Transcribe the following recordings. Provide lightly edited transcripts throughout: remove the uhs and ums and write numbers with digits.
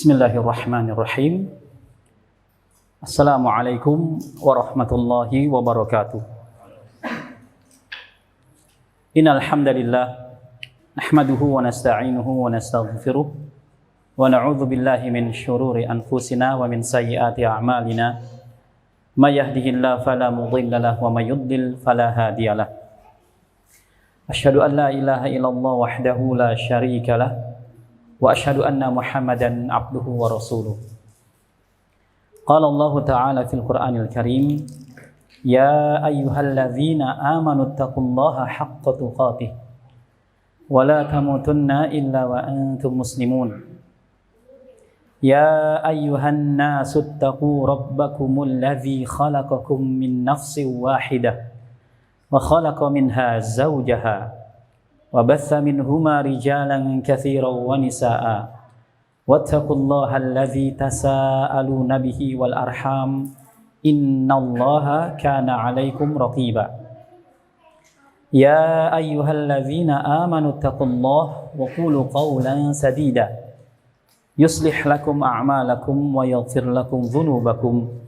Bismillahirrahmanirrahim. Assalamualaikum warahmatullahi wabarakatuh. Innal hamdalillah nahmaduhu wa nasta'inuhu wa nastaghfiruh wa na'udzu billahi min syururi anfusina wa min sayyiati a'malina. May yahdihillahu fala mudilla lahu wa may yudlil fala hadiyalah. Asyhadu an la ilaha illallah wahdahu la syarika lah wa asyhadu anna Muhammadan abduhu wa rasuluh. Qala Allah Ta'ala fil Qur'anil Karim, ya ayyuhalladzina amanu taqullaha haqqa tuqatih wa la tamutunna illa wa antum muslimun. Ya ayyuhan nasu taqu rabbakumul ladzi khalaqakum min nafsin wahidah wa khalaqa minha zawjaha wa batha minhuma rijalan katsiran wa nisaa wattaqullaha allazi tasaaluna bihi wal arham innallaha kana 'alaikum raqiba. Ya ayyuhalladzina amanu taqullaha wa qulu qawlan sadida yuslih lakum a'malakum wa yaghfir lakum dhunubakum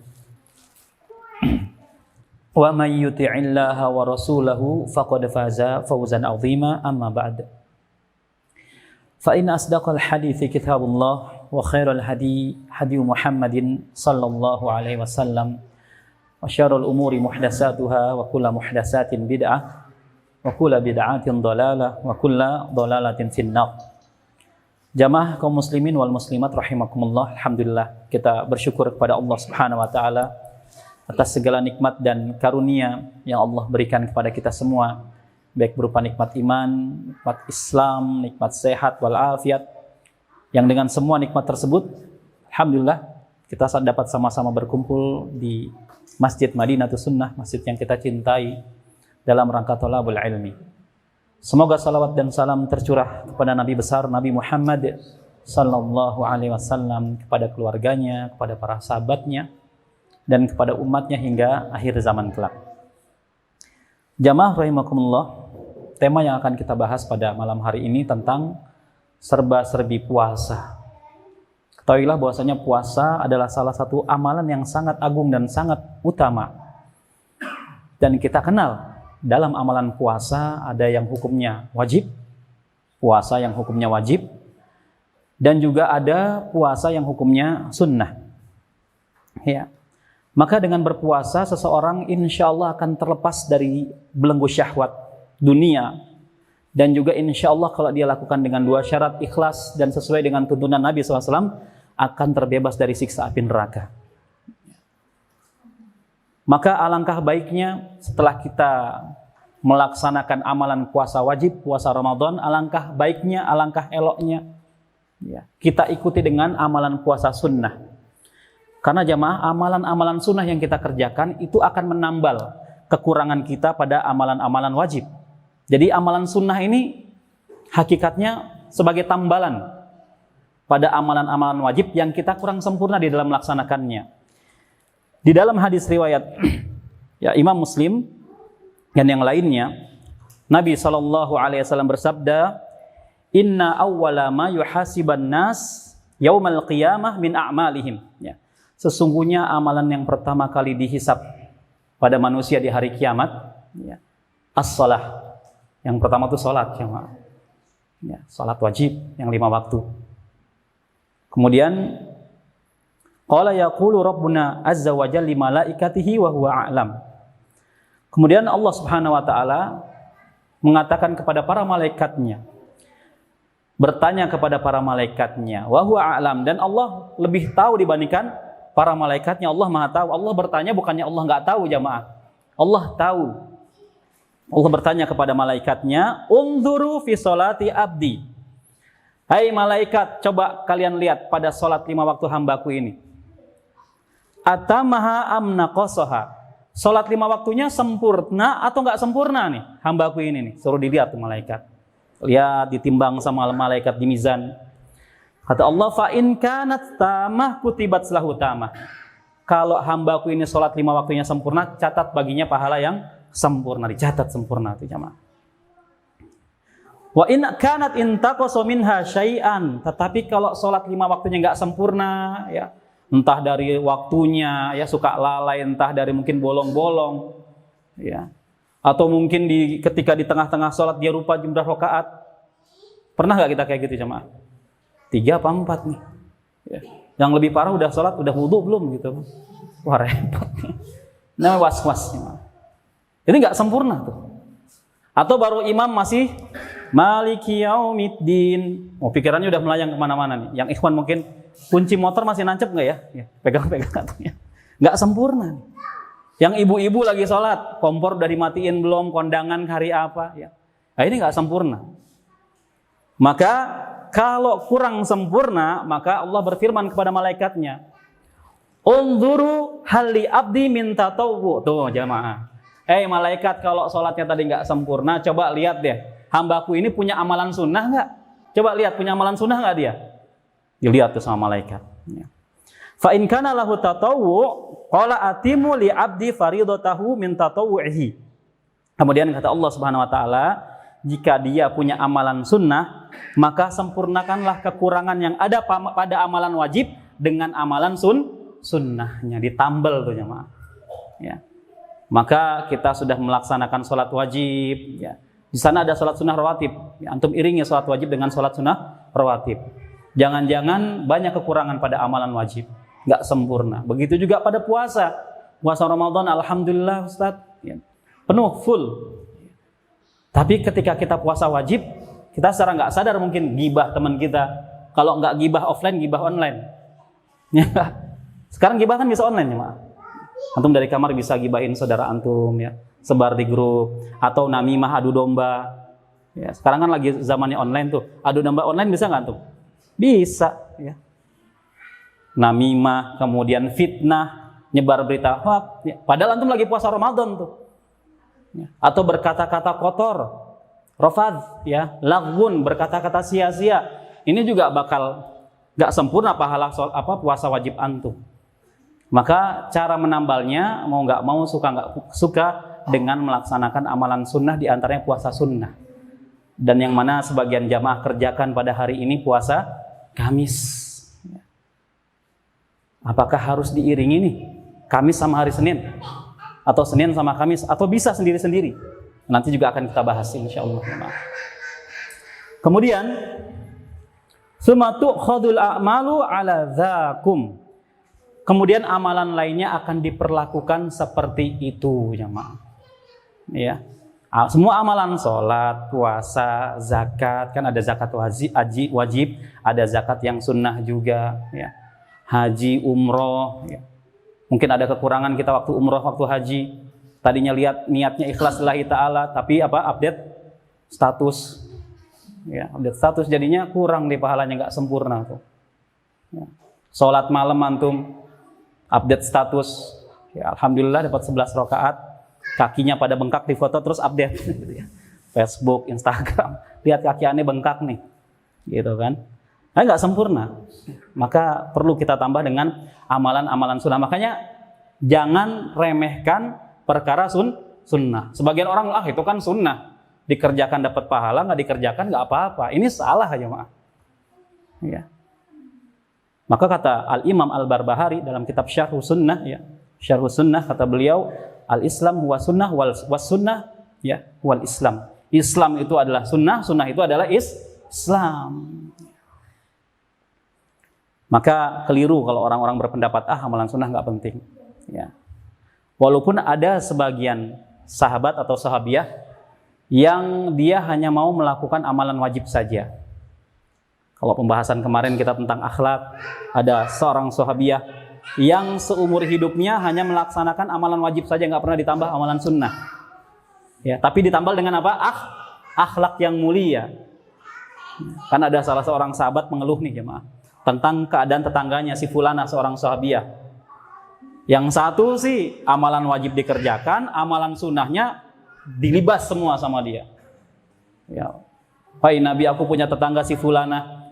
wa may yuti'illaha wa rasulahu faqad faza fawzan 'azima, amma ba'd. Fa inna asdaqal hadithi kitabullah wa khairal hadi Muhammadin sallallahu alaihi wasallam wa syarrul umuri muhdatsatuha wa kullu muhdatsatin bid'ah wa kullu bid'atin dhalalah wa kullu dhalalatin finnar. Jamaah kaum muslimin wal muslimat rahimakumullah, alhamdulillah kita bersyukur kepada Allah Subhanahu wa taala atas segala nikmat dan karunia yang Allah berikan kepada kita semua, baik berupa nikmat iman, nikmat Islam, nikmat sehat walafiat, yang dengan semua nikmat tersebut alhamdulillah kita dapat sama-sama berkumpul di Masjid Madinatus Sunnah, masjid yang kita cintai, dalam rangka thalabul ilmi. Semoga salawat dan salam tercurah kepada Nabi besar Nabi Muhammad sallallahu alaihi wasallam, kepada keluarganya, kepada para sahabatnya, dan kepada umatnya hingga akhir zaman kelak. Jamaah rahimakumullah, tema yang akan kita bahas pada malam hari ini tentang serba-serbi puasa. Ketahuilah bahwasanya puasa adalah salah satu amalan yang sangat agung dan sangat utama. Dan kita kenal dalam amalan puasa ada yang hukumnya wajib, puasa yang hukumnya wajib, dan juga ada puasa yang hukumnya sunnah. Ya. Maka dengan berpuasa seseorang insya Allah akan terlepas dari belenggu syahwat dunia, dan juga insya Allah kalau dia lakukan dengan dua syarat, ikhlas dan sesuai dengan tuntunan Nabi SAW, akan terbebas dari siksa api neraka. Maka alangkah baiknya setelah kita melaksanakan amalan puasa wajib, puasa Ramadan, alangkah baiknya, alangkah eloknya ya, kita ikuti dengan amalan puasa sunnah. Karena jamaah, amalan-amalan sunnah yang kita kerjakan itu akan menambal kekurangan kita pada amalan-amalan wajib. Jadi amalan sunnah ini hakikatnya sebagai tambalan pada amalan-amalan wajib yang kita kurang sempurna di dalam melaksanakannya. Di dalam hadis riwayat ya Imam Muslim dan yang lainnya, Nabi SAW bersabda, Inna awwala ma yuhasiban nas yaumal qiyamah min a'malihim. Ya. Sesungguhnya amalan yang pertama kali dihisab pada manusia di hari kiamat ya, as-salah. Yang pertama itu salat ya, salat wajib yang 5 waktu. Kemudian qala yaqulu rabbuna azza wa jalla li malaikatihi wa huwa a'lam. Kemudian Allah Subhanahu wa taala mengatakan kepada para malaikatnya, bertanya kepada para malaikatnya, wa huwa a'lam, dan Allah lebih tahu dibandingkan para malaikatnya. Allah Maha tahu. Allah bertanya, bukannya Allah nggak tahu jamaah. Allah tahu. Allah bertanya kepada malaikatnya, unzuru fi sholati abdi. Hai malaikat, coba kalian lihat pada sholat 5 waktu hambaku ini. Atamaha am naqasaha. Sholat 5 waktunya sempurna atau nggak sempurna nih hambaku ini nih. Suruh dilihat tuh malaikat. Lihat, ditimbang sama malaikat di mizan. Kata Allah, fa in kanat tamah kutibat lahu tamah. Kalau hambaku ini sholat 5 waktunya sempurna, catat baginya pahala yang sempurna, dicatat sempurna itu jamaah. Wa in kanat intaqasa minha syai'an, tetapi kalau sholat 5 waktunya nggak sempurna, ya, entah dari waktunya, ya suka lalai, entah dari mungkin bolong-bolong, ya, atau mungkin ketika di tengah-tengah sholat dia lupa jumlah rakaat. Pernah nggak kita kayak gitu jemaah? 3 apa 4 nih? Ya. Yang lebih parah udah sholat, udah wudu belum gitu? Wah repot. Namanya was-was. Ini nggak sempurna tuh. Atau baru imam masih Maliki yaumiddin. Pikirannya udah melayang kemana-mana nih. Yang ikhwan mungkin kunci motor masih nancep nggak ya? Ya, pegang-pegang katanya. Nggak sempurna. Yang ibu-ibu lagi sholat, kompor udah dimatiin belum? Kondangan hari apa? Ya. Nah, ini nggak sempurna. Maka kalau kurang sempurna, maka Allah berfirman kepada malaikatnya, "Unzuru hal li abdi min tatawwu." Tuh jamaah. Malaikat, kalau sholatnya tadi nggak sempurna, coba lihat deh, hambaku ini punya amalan sunnah nggak? Coba lihat, punya amalan sunnah nggak dia? Dilihat tuh sama malaikat. Fa in kana lahu tatawwu, qala atimu li abdi faridatahu min tatawwuhi. Kemudian kata Allah Subhanahu wa taala, jika dia punya amalan sunnah, maka sempurnakanlah kekurangan yang ada pada amalan wajib dengan amalan sunnahnya. Ditambal tuh jemaah. Ya. Maka kita sudah melaksanakan sholat wajib. Ya. Di sana ada sholat sunnah rawatib. Ya, antum iringi sholat wajib dengan sholat sunnah rawatib. Jangan-jangan banyak kekurangan pada amalan wajib, nggak sempurna. Begitu juga pada puasa. Puasa Ramadan, alhamdulillah Ustaz, ya, penuh full. Tapi ketika kita puasa wajib, kita secara nggak sadar mungkin gibah teman kita. Kalau nggak gibah offline, gibah online. Ya. Sekarang gibah kan bisa online ya, Mak. Antum dari kamar bisa gibahin saudara antum, ya, sebar di grup, atau namimah, adu domba. Ya, sekarang kan lagi zamannya online tuh. Adu domba online bisa nggak antum? Bisa. Ya. Namimah, kemudian fitnah, nyebar berita hoax. Ya. Padahal antum lagi puasa Ramadan tuh. Ya. Atau berkata-kata kotor, rafadz, ya, laghun, berkata-kata sia-sia. Ini juga bakal nggak sempurna pahala puasa wajib antum. Maka cara menambalnya mau nggak mau, suka nggak suka, dengan melaksanakan amalan sunnah, diantaranya puasa sunnah. Dan yang mana sebagian jamaah kerjakan pada hari ini puasa Kamis. Apakah harus diiringi nih Kamis sama hari Senin? Atau Senin sama Kamis? Atau bisa sendiri-sendiri? Nanti juga akan kita bahas insyaallah. Kemudian sumatu khadul a'malu ala dzakum. Kemudian amalan lainnya akan diperlakukan seperti itu, jemaah. Ya. Semua amalan sholat, puasa, zakat, kan ada zakat wajib, ada zakat yang sunnah juga, ya. Haji, umroh, ya. Mungkin ada kekurangan kita waktu umroh, waktu haji. Tadinya lihat niatnya ikhlas lillahi ta'ala, tapi update status. Ya, update status jadinya kurang di pahalanya, nggak sempurna tuh. Ya. Sholat malam antum update status, ya, alhamdulillah dapat 11 rakaat, kakinya pada bengkak di foto terus update gitu ya. Facebook, Instagram, lihat kaki aneh bengkak nih, gitu kan? Nah, nggak sempurna, maka perlu kita tambah dengan amalan-amalan sunnah. Makanya jangan remehkan perkara sunnah. Sebagian orang, itu kan sunnah, dikerjakan dapat pahala, nggak dikerjakan nggak apa-apa. Ini salah aja, maaf. Ya. Maka kata Al-Imam Al-Barbahari dalam kitab Syarhus Sunnah, ya, Syarhus Sunnah, kata beliau, Al-Islam huwa sunnah was sunnah, ya, wal Islam. Islam itu adalah sunnah, sunnah itu adalah Islam. Maka keliru kalau orang-orang berpendapat amalan sunnah nggak penting. Ya. Walaupun ada sebagian sahabat atau sahabiah yang dia hanya mau melakukan amalan wajib saja. Kalau pembahasan kemarin kita tentang akhlak, ada seorang sahabiah yang seumur hidupnya hanya melaksanakan amalan wajib saja, nggak pernah ditambah amalan sunnah. Ya, tapi ditambal dengan apa? Akhlak yang mulia. Kan ada salah seorang sahabat mengeluh nih jemaah tentang keadaan tetangganya si fulana, seorang sahabiah. Yang satu sih amalan wajib dikerjakan, amalan sunnahnya dilibas semua sama dia. Ya, Hai Nabi, aku punya tetangga si fulana.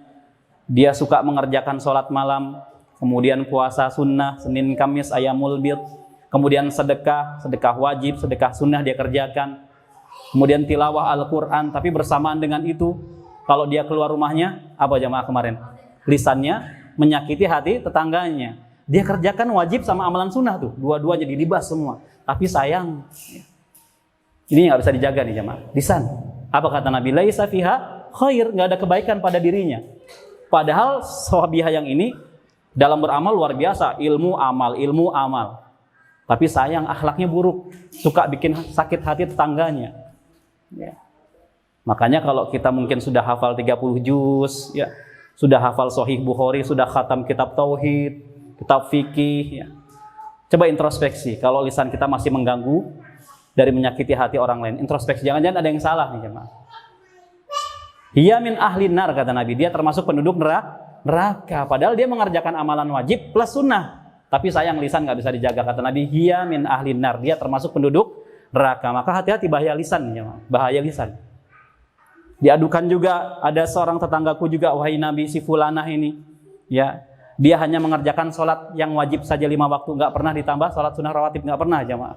Dia suka mengerjakan sholat malam, kemudian puasa sunnah, Senin, Kamis, Ayyamul Bid, kemudian sedekah wajib, sedekah sunnah dia kerjakan. kemudian tilawah Al-Quran, tapi bersamaan dengan itu, kalau dia keluar rumahnya, apa jamaah kemarin? Lisannya menyakiti hati tetangganya. Dia kerjakan wajib sama amalan sunnah tuh, dua-duanya dilibas semua. Tapi sayang, ini nggak bisa dijaga nih jamaah. Lisan. Apa kata Nabi? Laisa fiha khair, nggak ada kebaikan pada dirinya. Padahal sahabiah yang ini dalam beramal luar biasa, ilmu amal. Tapi sayang akhlaknya buruk, suka bikin sakit hati tetangganya. Ya. Makanya kalau kita mungkin sudah hafal 30 juz, ya, sudah hafal Sahih Bukhari, sudah khatam kitab tauhid, kitab fikih, ya. Coba introspeksi, kalau lisan kita masih mengganggu dari menyakiti hati orang lain, introspeksi, jangan-jangan ada yang salah nih jemaah. Hiya min ahli nar, kata Nabi, dia termasuk penduduk neraka, padahal dia mengerjakan amalan wajib plus sunnah, tapi sayang lisan nggak bisa dijaga, kata Nabi, hiya min ahli nar, dia termasuk penduduk neraka. Maka hati-hati bahaya lisan, jemaah, bahaya lisan. Diadukan juga, ada seorang tetanggaku juga, wahai Nabi, si fulanah ini, ya, dia hanya mengerjakan sholat yang wajib saja 5 waktu, nggak pernah ditambah sholat sunnah rawatib, nggak pernah jemaah.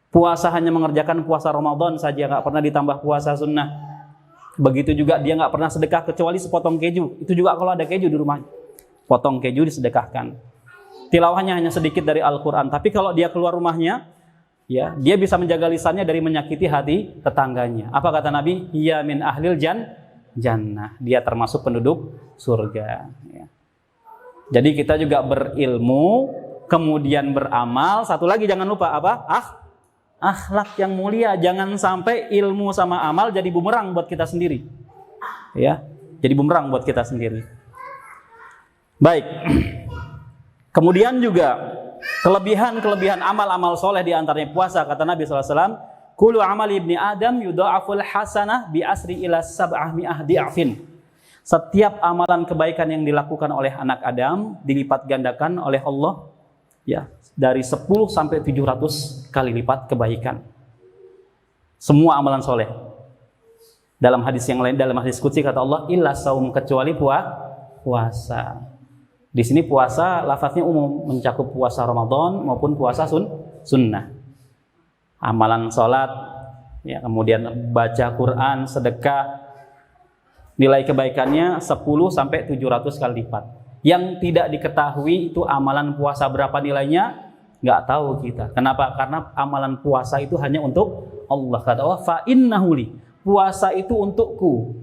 Puasa hanya mengerjakan puasa Ramadan saja, nggak pernah ditambah puasa sunnah. Begitu juga dia nggak pernah sedekah kecuali sepotong keju. Itu juga kalau ada keju di rumah, potong keju disedekahkan. Tilawahnya hanya sedikit dari Al-Quran. Tapi kalau dia keluar rumahnya, ya, dia bisa menjaga lisannya dari menyakiti hati tetangganya. Apa kata Nabi? Hiya min ahlil jannah. Dia termasuk penduduk surga. Ya. Jadi kita juga berilmu, kemudian beramal. Satu lagi jangan lupa apa? Akhlak yang mulia. Jangan sampai ilmu sama amal jadi bumerang buat kita sendiri. Ya, jadi bumerang buat kita sendiri. Baik. Kemudian juga kelebihan amal-amal soleh diantaranya puasa. Kata Nabi SAW, Kulu amali ibni Adam yudha'aful hasanah bi asri ila sab'ah mi'ah di'afin. Setiap amalan kebaikan yang dilakukan oleh anak Adam dilipat gandakan oleh Allah, ya, dari 10 sampai 700 kali lipat kebaikan. Semua amalan soleh. Dalam hadis yang lain, dalam hadis qudsi kata Allah, illa saum, kecuali puasa. Di sini puasa lafaznya umum, mencakup puasa Ramadan maupun puasa sunnah. Amalan sholat, ya, kemudian baca Quran, sedekah, nilai kebaikannya 10 sampai 700 kali lipat. Yang tidak diketahui itu amalan puasa berapa nilainya, nggak tahu kita. Kenapa? Karena amalan puasa itu hanya untuk Allah. Kata Allah, fa innahu li, puasa itu untukku.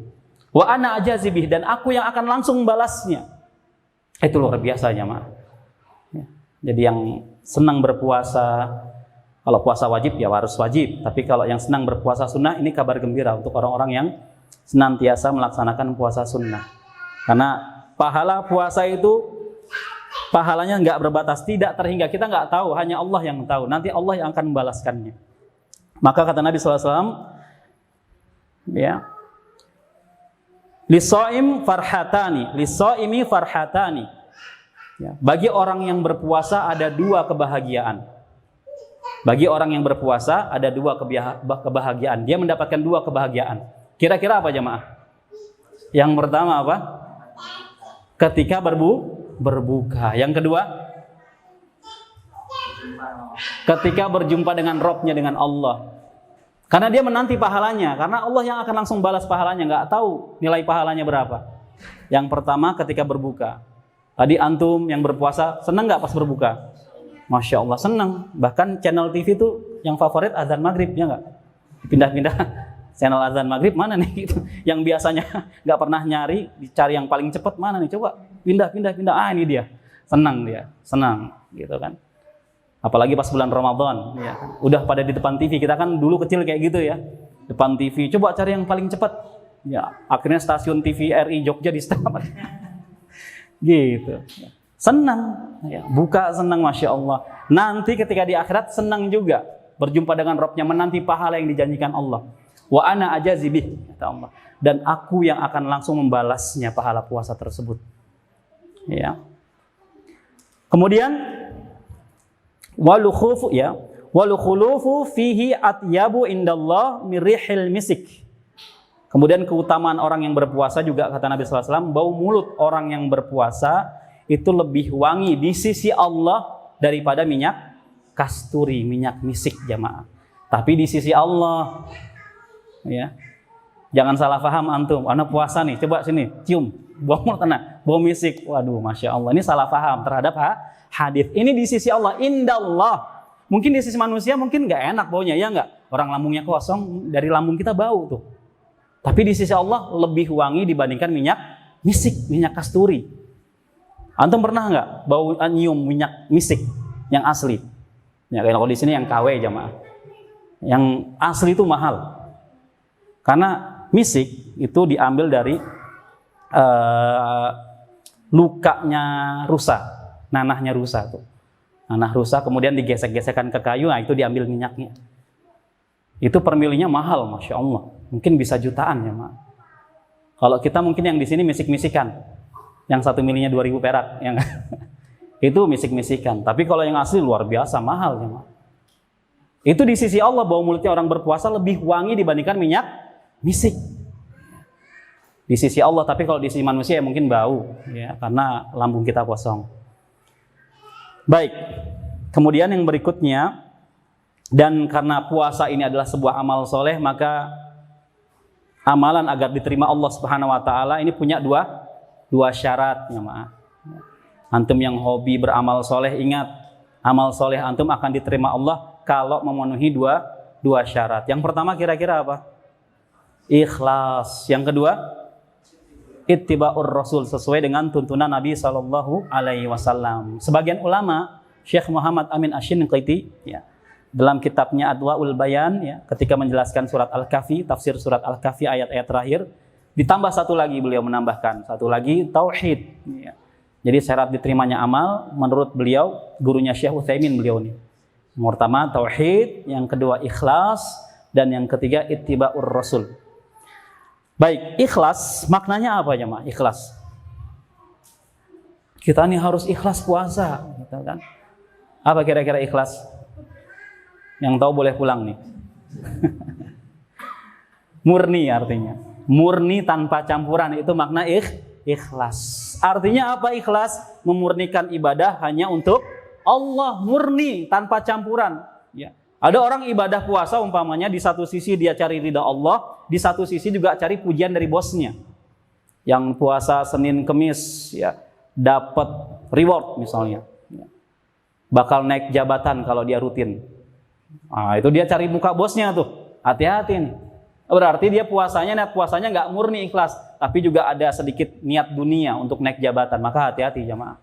Wa ana ajazibih, dan aku yang akan langsung membalasnya. Itu luar biasa jemaah. Ya. Jadi yang senang berpuasa, kalau puasa wajib ya harus wajib. Tapi kalau yang senang berpuasa sunnah, ini kabar gembira untuk orang-orang yang senantiasa melaksanakan puasa sunnah. Karena pahala puasa itu pahalanya nggak berbatas, tidak terhingga. Kita nggak tahu, hanya Allah yang tahu. Nanti Allah yang akan membalaskannya. Maka kata Nabi SAW, ya, lisoim farhatani, lisoimi farhatani. Ya, bagi orang yang berpuasa ada 2 kebahagiaan. Bagi orang yang berpuasa ada 2 kebahagiaan. Dia mendapatkan 2 kebahagiaan. Kira-kira apa jemaah? Yang pertama apa? Ketika berbuka. Yang kedua, ketika berjumpa dengan Rabb-nya, dengan Allah. Karena dia menanti pahalanya, karena Allah yang akan langsung balas pahalanya, nggak tahu nilai pahalanya berapa. Yang pertama ketika berbuka. Tadi antum yang berpuasa senang nggak pas berbuka? Masya Allah senang. Bahkan channel TV itu yang favorit azan maghrib, ya nggak? Pindah-pindah channel azan maghrib mana nih? Gitu. Yang biasanya nggak pernah nyari, dicari yang paling cepat mana nih? Coba pindah. Ah ini dia. Senang, gitu kan? Apalagi pas bulan Ramadan, ya. Udah pada di depan TV. Kita kan dulu kecil kayak gitu ya, depan TV. Coba cari yang paling cepat. Ya, akhirnya stasiun TV RI Jogja di setamat. Gitu. Senang, ya. Buka senang, masya Allah. Nanti ketika di akhirat senang juga berjumpa dengan Rabb-nya, menanti pahala yang dijanjikan Allah. Wa ana ajazibih, kata Allah. Dan aku yang akan langsung membalasnya pahala puasa tersebut. Ya. Kemudian walukhulufu fihi atyabu indallah mirihil misik. Kemudian keutamaan orang yang berpuasa juga kata Nabi SAW, bau mulut orang yang berpuasa itu lebih wangi di sisi Allah daripada minyak kasturi, minyak misik jamaah. Tapi di sisi Allah, Ya. Jangan salah paham antum. Anak puasa nih, coba sini, cium. Bau mulut anak, bau misik. Waduh, Masya Allah. Ini salah paham terhadap hadis. Ini di sisi Allah, indallah. Mungkin di sisi manusia mungkin nggak enak baunya, ya nggak? Orang lambungnya kosong, dari lambung kita bau tuh. Tapi di sisi Allah lebih wangi dibandingkan minyak misik, minyak kasturi. Antum pernah nggak bau nyium minyak misik yang asli? Ya, kalau di sini yang KW jamaah. Yang asli itu mahal. Karena misik itu diambil dari lukanya rusa, nanahnya rusa tuh. Nanah rusa kemudian digesek-gesekkan ke kayu, nah itu diambil minyaknya. Itu per milinya mahal, Masya Allah. Mungkin bisa jutaan ya, Mak. Kalau kita mungkin yang di sini misik-misikan, yang 1 milinya 2.000 perak, yang itu misik-misikan. Tapi kalau yang asli luar biasa mahal ya, Mak. Itu di sisi Allah bau mulutnya orang berpuasa lebih wangi dibandingkan minyak misik. Di sisi Allah, tapi kalau di sisi manusia ya mungkin bau, ya karena lambung kita kosong. Baik, kemudian yang berikutnya, dan karena puasa ini adalah sebuah amal soleh, maka amalan agar diterima Allah Subhanahu Wa Taala ini punya dua syarat, ya maaf. Antum yang hobi beramal soleh, ingat amal soleh antum akan diterima Allah kalau memenuhi dua syarat. Yang pertama kira-kira apa? Ikhlas. Yang kedua, ittiba'ur rasul, sesuai dengan tuntunan Nabi Sallallahu Alaihi Wasallam. Sebagian ulama, Syekh Muhammad Amin Asy-Shinqiti, ya, dalam kitabnya Adwaul Bayan, ya, ketika menjelaskan surat Al-Kahfi, tafsir surat Al-Kahfi ayat-ayat terakhir, ditambah satu lagi, beliau menambahkan satu lagi, tauhid. Ya. Jadi syarat diterimanya amal menurut beliau, gurunya Syekh Utsaimin beliau ini. Yang pertama tauhid, yang kedua ikhlas, dan yang ketiga ittiba'ur rasul. Baik, ikhlas maknanya apa ya, Mak? Ikhlas. Kita nih harus ikhlas puasa, gitu kan? Apa kira-kira ikhlas? Yang tahu boleh pulang nih. Murni artinya. Murni tanpa campuran, itu makna ikhlas. Artinya apa ikhlas? Memurnikan ibadah hanya untuk Allah, murni tanpa campuran. Ya. Ada orang ibadah puasa umpamanya di satu sisi dia cari ridha Allah, di satu sisi juga cari pujian dari bosnya. Yang puasa Senin Kemis ya dapat reward misalnya. Ya. Bakal naik jabatan kalau dia rutin. Nah, itu dia cari muka bosnya tuh. Hati-hati nih. Berarti dia niat puasanya nggak murni ikhlas, tapi juga ada sedikit niat dunia untuk naik jabatan. Maka hati-hati jamaah.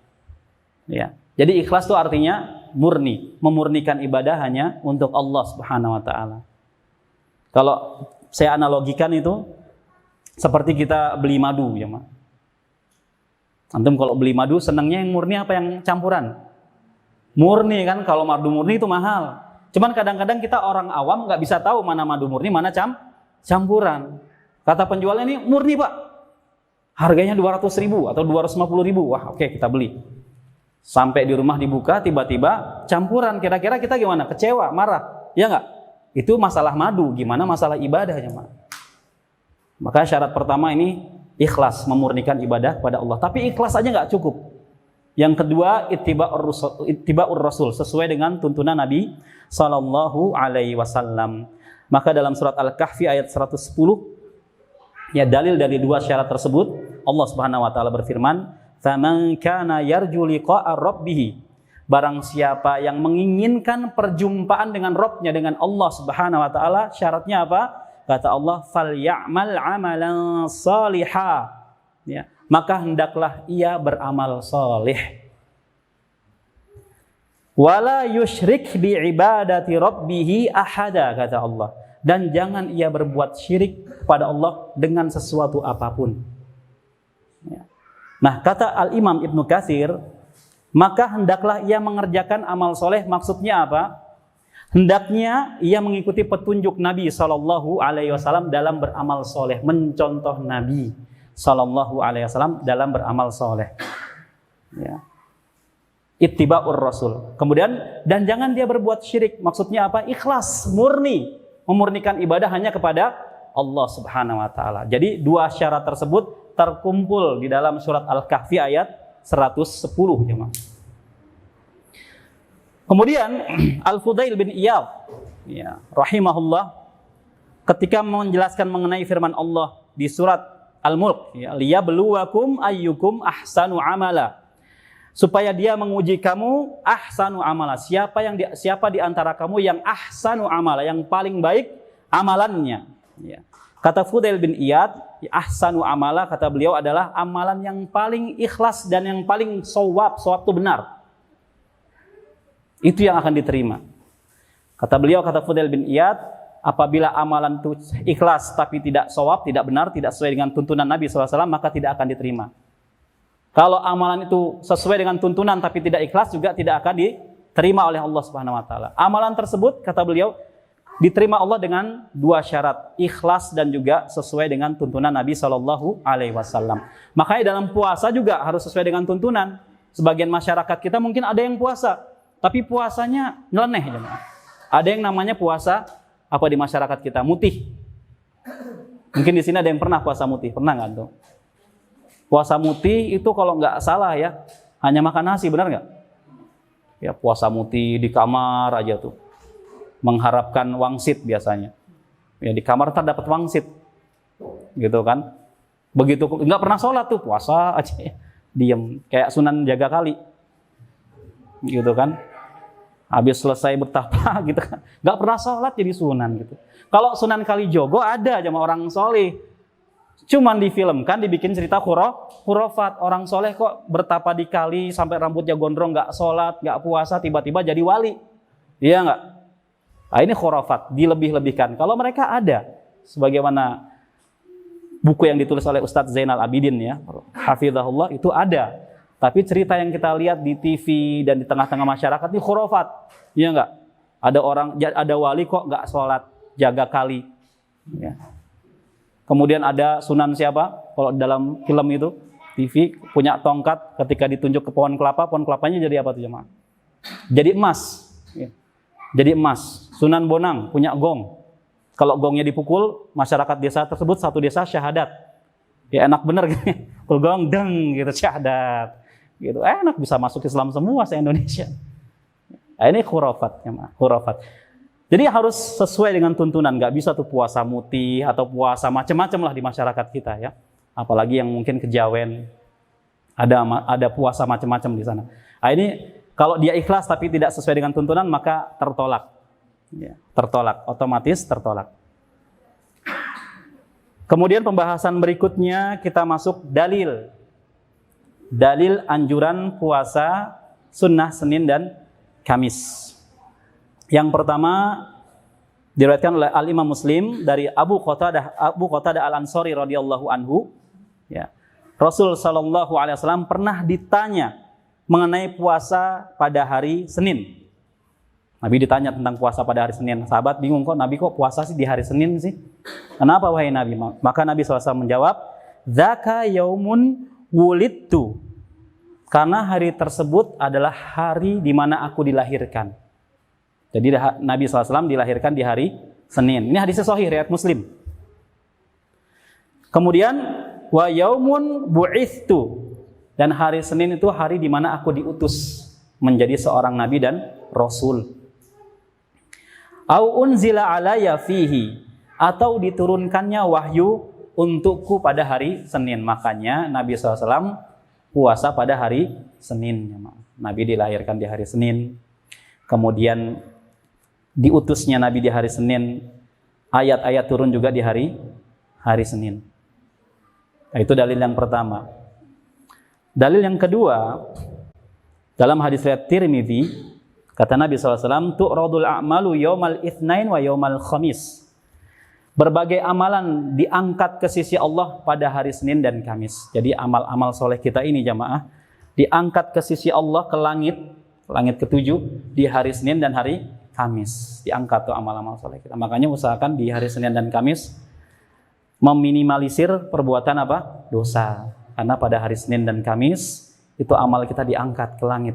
Ya. Jadi ikhlas itu artinya murni, memurnikan ibadah hanya untuk Allah Subhanahu Wa Taala. Kalau saya analogikan itu seperti kita beli madu, ya Mak. Antum kalau beli madu senangnya yang murni apa yang campuran? Murni kan, kalau madu murni itu mahal. Cuman kadang-kadang kita orang awam nggak bisa tahu mana madu murni, mana campuran. Kata penjualnya ini murni Pak, harganya 200.000 atau 250.000. Wah oke, kita beli. Sampai di rumah dibuka, tiba-tiba campuran. Kira-kira kita gimana? Kecewa, marah, ya nggak? Itu masalah madu. Gimana masalah ibadahnya, Mak? Maka syarat pertama ini ikhlas, memurnikan ibadah kepada Allah. Tapi ikhlas aja nggak cukup. Yang kedua, ittiba'ur rasul, sesuai dengan tuntunan Nabi Sallallahu Alaihi Wasallam. Maka dalam surat Al-Kahfi ayat 110, ya dalil dari dua syarat tersebut, Allah Subhanahu Wa Taala berfirman, "Faman kana yarju liqa'a rabbih", barang siapa yang menginginkan perjumpaan dengan Rabb-nya, dengan Allah Subhanahu Wa Taala, syaratnya apa? Kata Allah, "Falyamal 'amalan shaliha", ya, maka hendaklah ia beramal saleh. "Wala yusyrik bi ibadati rabbih ahada", kata Allah, dan jangan ia berbuat syirik kepada Allah dengan sesuatu apapun. Ya. Nah, kata Al-Imam Ibnu Katsir, maka hendaklah ia mengerjakan amal soleh. Maksudnya apa? Hendaknya ia mengikuti petunjuk Nabi Sallallahu Alaihi Wasallam dalam beramal soleh, mencontoh Nabi Sallallahu Alaihi Wasallam dalam beramal soleh. Ya. Ittiba'ur rasul. Kemudian, dan jangan dia berbuat syirik. Maksudnya apa? Ikhlas, murni, memurnikan ibadah hanya kepada Allah Subhanahu Wa Taala. Jadi dua syarat tersebut terkumpul di dalam surat Al-Kahfi ayat 110, jemaah. Kemudian Al-Fudail bin Iyad, ya, rahimahullah, ketika menjelaskan mengenai firman Allah di surat Al-Mulk, ya, liyabluwakum ayyukum ahsanu amala. Supaya dia menguji kamu ahsanu amala. Siapa di antara kamu yang ahsanu amala, yang paling baik amalannya. Ya. Kata Fudail bin Iyad, ahsanu amala, kata beliau adalah amalan yang paling ikhlas dan yang paling shawab itu benar. Itu yang akan diterima. Kata beliau, kata Fudail bin Iyad, apabila amalan itu ikhlas tapi tidak shawab, tidak benar, tidak sesuai dengan tuntunan Nabi SAW, maka tidak akan diterima. Kalau amalan itu sesuai dengan tuntunan tapi tidak ikhlas, juga tidak akan diterima oleh Allah Subhanahu wa taala. Amalan tersebut, kata beliau, diterima Allah dengan dua syarat, ikhlas dan juga sesuai dengan tuntunan Nabi Shallallahu alaihi wasallam. Makanya dalam puasa juga harus sesuai dengan tuntunan. Sebagian masyarakat kita mungkin ada yang puasa, tapi puasanya nyeleneh. Ada yang namanya puasa apa di masyarakat kita? Mutih. Mungkin di sini ada yang pernah puasa mutih, pernah nggak tuh? Puasa mutih itu kalau nggak salah ya, hanya makan nasi, benar nggak? Ya, puasa mutih di kamar aja tuh, mengharapkan wangsit biasanya. Ya, di kamar ntar dapat wangsit, gitu kan? Begitu nggak pernah sholat tuh, puasa aja, diem kayak Sunan Jaga Kali, gitu kan? Habis selesai bertapa, gitu kan? Nggak pernah sholat jadi sunan gitu. Kalau Sunan Kalijogo ada sama orang soleh. Cuman difilmkan, dibikin cerita khurafat. Orang soleh kok bertapa di kali sampai rambutnya gondrong, nggak sholat, nggak puasa, tiba-tiba jadi wali. Iya nggak? Nah, ini khurafat, dilebih-lebihkan. Kalau mereka ada, sebagaimana buku yang ditulis oleh Ustadz Zainal Abidin, ya, hafizahullah, itu ada. Tapi cerita yang kita lihat di TV dan di tengah-tengah masyarakat ini khurafat. Iya nggak? Ada wali kok nggak sholat, jaga kali. Ya. Kemudian ada sunan siapa? Kalau dalam film itu, TV, punya tongkat, ketika ditunjuk ke pohon kelapanya jadi apa tuh jemaah? Jadi emas. Ya. Jadi emas. Sunan Bonang punya gong. Kalau gongnya dipukul, masyarakat desa tersebut, satu desa syahadat. Ya enak bener gitu. Kalau gong deng gitu, syahadat. Gitu. Enak, bisa masuk Islam semua se-Indonesia. Nah, ini khurafat, jemaah. Khurafat. Jadi harus sesuai dengan tuntunan, nggak bisa tuh puasa mutih atau puasa macam-macam lah di masyarakat kita, ya. Apalagi yang mungkin kejawen, ada puasa macam-macam di sana. Nah, ini kalau dia ikhlas tapi tidak sesuai dengan tuntunan, maka tertolak, ya, tertolak, otomatis tertolak. Kemudian pembahasan berikutnya kita masuk dalil anjuran puasa sunnah Senin dan Kamis. Yang pertama diriwayatkan oleh Al-Imam Muslim dari Abu Qatadah Al-Ansari radhiyallahu anhu, ya. Rasul sallallahu alaihi wasallam pernah ditanya mengenai puasa pada hari Senin. Nabi ditanya tentang puasa pada hari Senin. Sahabat bingung, kok Nabi kok puasa sih di hari Senin sih? Kenapa wahai Nabi? Maka Nabi SAW menjawab, "Dzaka yaumun wulidtu." Karena hari tersebut adalah hari di mana aku dilahirkan. Jadi Nabi SAW dilahirkan di hari Senin. Ini hadisnya sahih, riwayat Muslim. Kemudian wa yaumun bu'ithtu, dan hari Senin itu hari di mana aku diutus menjadi seorang nabi dan rasul. Au unzila alayya fihi, atau diturunkannya wahyu untukku pada hari Senin. Makanya Nabi SAW puasa pada hari Senin. Nabi dilahirkan di hari Senin. Kemudian diutusnya Nabi di hari Senin, ayat-ayat turun juga di hari Senin. Nah, itu dalil yang pertama. Dalil yang kedua, dalam hadis riwayat Tirmidzi, kata Nabi SAW, tu'radul a'malu yaumal itsnain wa yaumal khamis. Berbagai amalan diangkat ke sisi Allah pada hari Senin dan Kamis. Jadi amal-amal soleh kita ini jamaah diangkat ke sisi Allah, ke langit ketujuh di hari Senin dan hari Kamis. Diangkat tuh amal-amal soleh kita. Makanya usahakan di hari Senin dan Kamis meminimalisir perbuatan apa? Dosa. Karena pada hari Senin dan Kamis itu amal kita diangkat ke langit.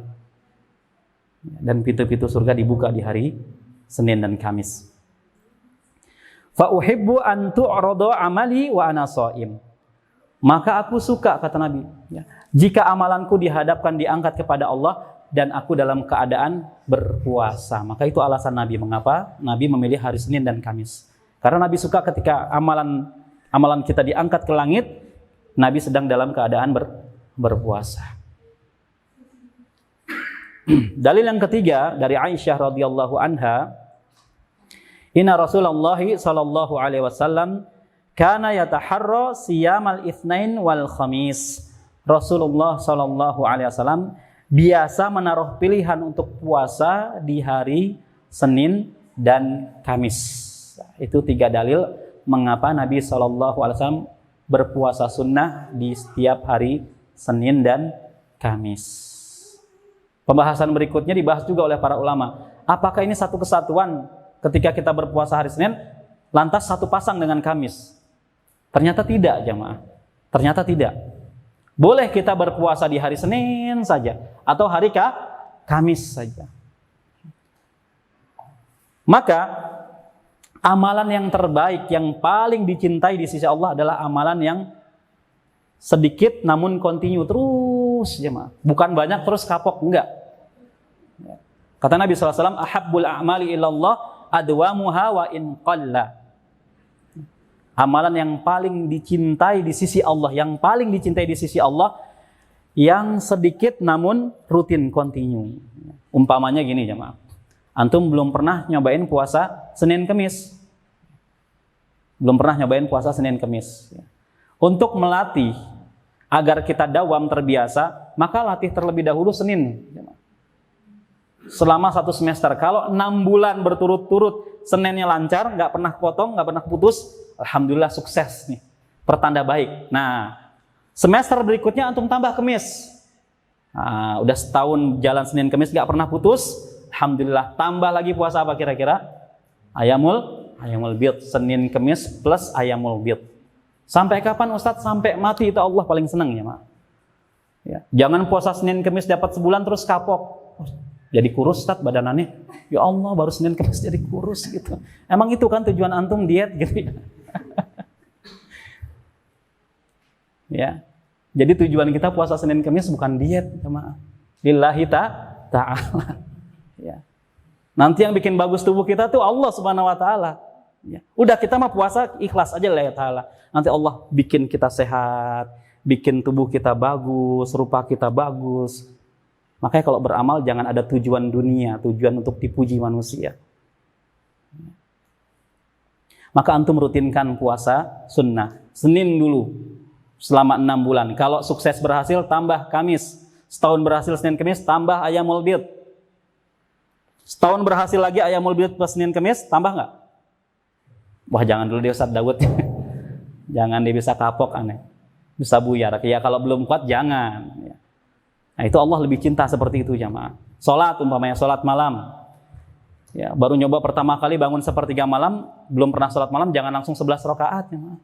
Dan pintu-pintu surga dibuka di hari Senin dan Kamis. Fa uhibbu an tu'rada amali wa ana shaim. Maka aku suka, kata Nabi, ya, jika amalanku dihadapkan, diangkat kepada Allah dan aku dalam keadaan berpuasa. Maka itu alasan Nabi mengapa Nabi memilih hari Senin dan Kamis. Karena Nabi suka ketika amalan kita diangkat ke langit, Nabi sedang dalam keadaan berpuasa. Dalil yang ketiga dari Aisyah radhiyallahu anha, inna Rasulullah sallallahu alaihi wasallam kana yataharra siyamal itsnain wal khamis. Rasulullah sallallahu alaihi wasallam biasa menaruh pilihan untuk puasa di hari Senin dan Kamis. Itu 3 dalil mengapa Nabi sallallahu alaihi wasallam berpuasa sunnah di setiap hari Senin dan Kamis. Pembahasan berikutnya dibahas juga oleh para ulama. Apakah ini satu kesatuan ketika kita berpuasa hari Senin, lantas satu pasang dengan Kamis? Ternyata tidak, jamaah. Ternyata tidak. Boleh kita berpuasa di hari Senin saja, atau hari Kamis saja. Maka, amalan yang terbaik, yang paling dicintai di sisi Allah adalah amalan yang sedikit namun continue terus, jemaah. Bukan banyak terus kapok, enggak. Kata Nabi SAW, ahabbul a'mali ilallah adwamuha wa in qalla. Amalan yang paling dicintai di sisi Allah, yang paling dicintai di sisi Allah, yang sedikit namun rutin continue. Umpamanya gini, jemaah. Antum belum pernah nyobain puasa Senin Kemis. Belum pernah nyobain puasa Senin Kemis. Untuk melatih agar kita dawam terbiasa, maka latih terlebih dahulu Senin. Selama 1 semester. Kalau 6 bulan berturut-turut Seninnya lancar, nggak pernah potong, nggak pernah putus, alhamdulillah sukses nih. Pertanda baik. Nah, semester berikutnya antum tambah Kemis. Nah, udah setahun jalan Senin Kemis nggak pernah putus, alhamdulillah. Tambah lagi puasa apa kira-kira? Ayamul bid. Senin Kemis plus ayamul bid. Sampai kapan Ustadz? Sampai mati, itu Allah paling senang ya, Mak. Ya. Jangan puasa Senin Kemis dapat sebulan terus kapok. Jadi kurus Ustadz badanannya. Ya Allah, baru Senin Kemis jadi kurus gitu. Emang itu kan tujuan antum diet gitu. Ya. Jadi tujuan kita puasa Senin Kemis bukan diet, jemaah. Lillahi ta'ala. Ya. Nanti yang bikin bagus tubuh kita tuh Allah Subhanahu wa taala. Ya. Udah kita mah puasa ikhlas aja lillahi ta'ala. Nanti Allah bikin kita sehat, bikin tubuh kita bagus, rupa kita bagus. Makanya kalau beramal jangan ada tujuan dunia, tujuan untuk dipuji manusia. Maka antum rutinkan puasa sunnah. Senin dulu selama 6 bulan. Kalau sukses berhasil tambah Kamis. Setahun berhasil Senin Kamis tambah ayamul bid. Setahun berhasil lagi ayamul bid plus Senin Kamis tambah nggak? Wah, jangan dulu deh Ustaz Daud. Jangan dia bisa kapok aneh. Bisa buyar. Ya kalau belum kuat jangan. Ya. Nah itu Allah lebih cinta seperti itu jamaah. Sholat umpamanya sholat malam. Ya, baru nyoba pertama kali bangun 1/3 malam, belum pernah sholat malam, jangan langsung 11 rakaat jamaah.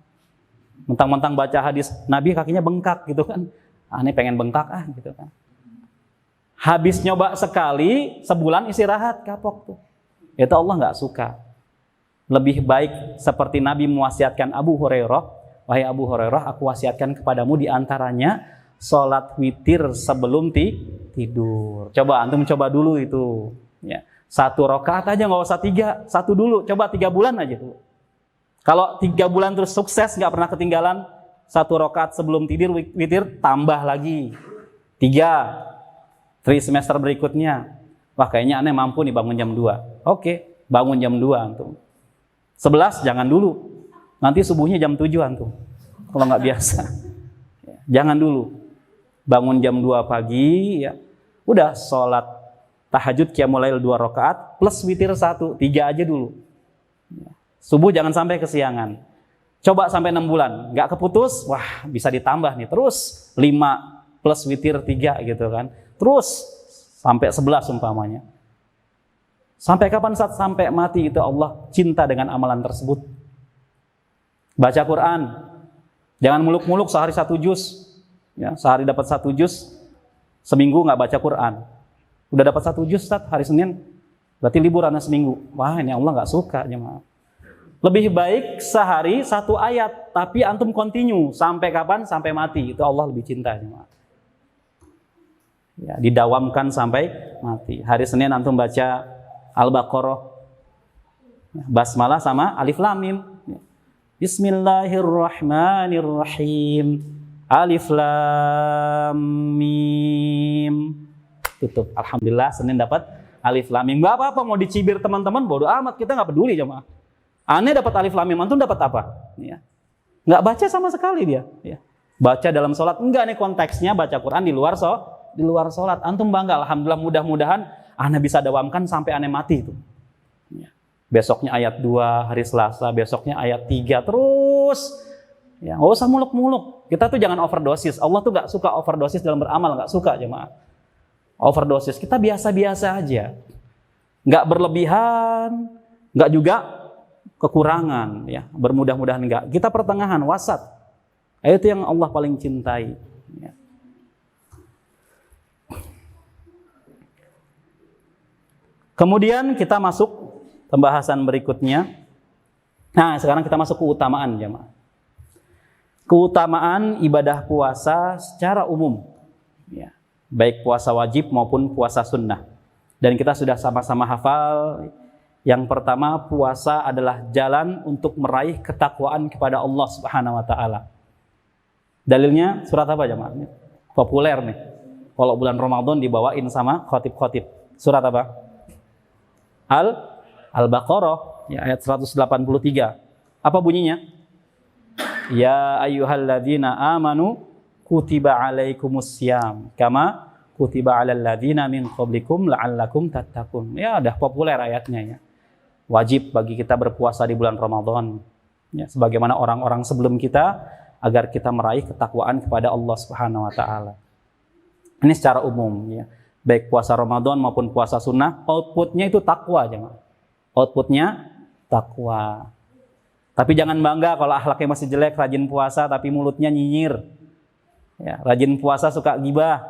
Mentang-mentang baca hadis Nabi kakinya bengkak gitu kan. Aneh pengen bengkak gitu kan. Habis nyoba sekali, sebulan istirahat, kapok tuh. Itu Allah nggak suka. Lebih baik seperti Nabi mewasiatkan Abu Hurairah, wahai Abu Hurairah, aku wasiatkan kepadamu di antaranya sholat witir sebelum tidur. Coba antum coba dulu itu. Ya. 1 rakaat aja, nggak usah 3, 1 dulu. Coba 3 bulan aja tuh. Kalau 3 bulan terus sukses, nggak pernah ketinggalan, 1 rakaat sebelum tidur witir, tambah lagi 3 semester berikutnya. Wah kayaknya aneh mampu nih bangun jam 2. Oke, bangun jam 2 antum. 11 jangan dulu. Nanti subuhnya jam 7 antum. Kalau nggak biasa. Jangan dulu. Bangun jam 2 pagi, ya. Udah sholat tahajud qiyamul lail 2 rakaat plus witir 1, 3 aja dulu. Subuh jangan sampai kesiangan. Coba sampai 6 bulan, nggak keputus, wah bisa ditambah nih. Terus 5 plus witir 3 gitu kan. Terus sampai 11 umpamanya. Sampai kapan saat sampai mati itu Allah cinta dengan amalan tersebut. Baca Quran. Jangan muluk-muluk sehari 1 juz. Ya, sehari dapat 1 juz, seminggu nggak baca Quran. Udah dapat 1 juz hari Senin, berarti liburannya seminggu. Wah ini Allah nggak suka jemaah. Lebih baik sehari 1 ayat, tapi antum continue sampai kapan? Sampai mati. Itu Allah lebih cinta jemaah. Ya, didawamkan sampai mati. Hari Senin antum baca Al-Baqarah, Basmalah sama Alif Lam Mim. Bismillahirrahmanirrahim. Alif lam mim. Tutup. Alhamdulillah Senin dapat alif lam mim. Enggak apa-apa mau dicibir teman-teman, bodo amat, kita enggak peduli jemaah. Aneh dapat alif lam mim, antum dapat apa? Ya. Enggak baca sama sekali dia, ya. Baca dalam sholat, enggak nih konteksnya baca Quran di luar sholat. Antum bangga, alhamdulillah, mudah-mudahan aneh bisa dawamkan sampai aneh mati itu. Ya. Besoknya ayat 2 hari Selasa, besoknya ayat 3 terus. Ya, nggak usah muluk-muluk. Kita tuh jangan overdosis. Allah tuh nggak suka overdosis dalam beramal, nggak suka jemaah. Overdosis, kita biasa-biasa aja, nggak berlebihan, nggak juga kekurangan. Ya, bermudah-mudahan nggak. Kita pertengahan, wasat. Itu yang Allah paling cintai. Ya. Kemudian kita masuk pembahasan berikutnya. Nah, sekarang kita masuk keutamaan jemaah. Keutamaan ibadah puasa secara umum, ya, baik puasa wajib maupun puasa sunnah. Dan kita sudah sama-sama hafal, yang pertama puasa adalah jalan untuk meraih ketakwaan kepada Allah Subhanahu wa Ta'ala. Dalilnya surat apa jemaah? Populer nih. Kalau bulan Ramadan dibawain sama khotib-khotib. Surat apa? Al-Baqarah, ya, ayat 183. Apa bunyinya? Ya ayyuhalladzina amanu kutiba alaikumussyam kama kutiba alal ladzina min qablikum la'allakum tattaqun. Ya, udah populer ayatnya ya. Wajib bagi kita berpuasa di bulan Ramadan. Ya, sebagaimana orang-orang sebelum kita agar kita meraih ketakwaan kepada Allah Subhanahu wa taala. Ini secara umum ya. Baik puasa Ramadan maupun puasa sunnah, outputnya itu takwa jemaah. Outputnya takwa. Tapi jangan bangga kalau akhlaknya masih jelek, rajin puasa tapi mulutnya nyinyir. Ya, rajin puasa suka gibah.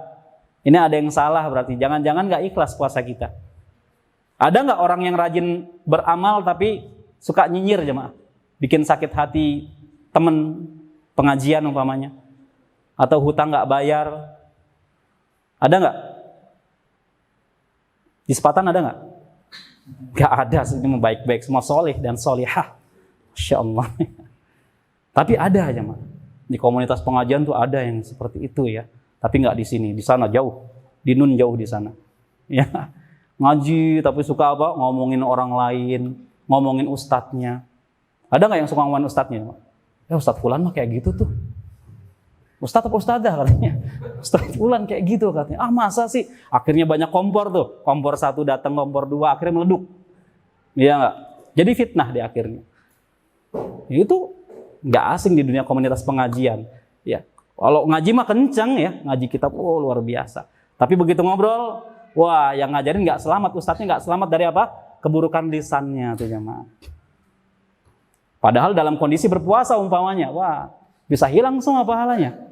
Ini ada yang salah berarti. Jangan-jangan nggak ikhlas puasa kita. Ada nggak orang yang rajin beramal tapi suka nyinyir jemaah? Bikin sakit hati teman pengajian umpamanya. Atau hutang nggak bayar. Ada nggak? Di Sepatan ada nggak? Nggak ada, ini baik-baik semua, soleh dan solihah. Masya Allah. Tapi ada aja, Mak. Di komunitas pengajian tuh ada yang seperti itu ya. Tapi nggak di sini, di sana jauh. Di Nun jauh di sana. Ya. Ngaji tapi suka apa? Ngomongin orang lain, ngomongin ustadznya. Ada nggak yang suka ngomongin ustadznya, Mak? Ya Ustadz Fulan mah kayak gitu tuh. Ustadz apa ustadzah katanya? Ustadz Fulan kayak gitu katanya. Ah masa sih? Akhirnya banyak kompor tuh. Kompor 1 datang, kompor 2 akhirnya meleduk. Iya nggak? Jadi fitnah di akhirnya. Itu nggak asing di dunia komunitas pengajian. Ya, kalau ngaji mah kencang ya, ngaji kitab luar biasa. Tapi begitu ngobrol, wah yang ngajarin nggak selamat, ustadznya nggak selamat dari apa? Keburukan lisannya tuh jemaah. Padahal dalam kondisi berpuasa umpamanya, wah bisa hilang semua pahalanya.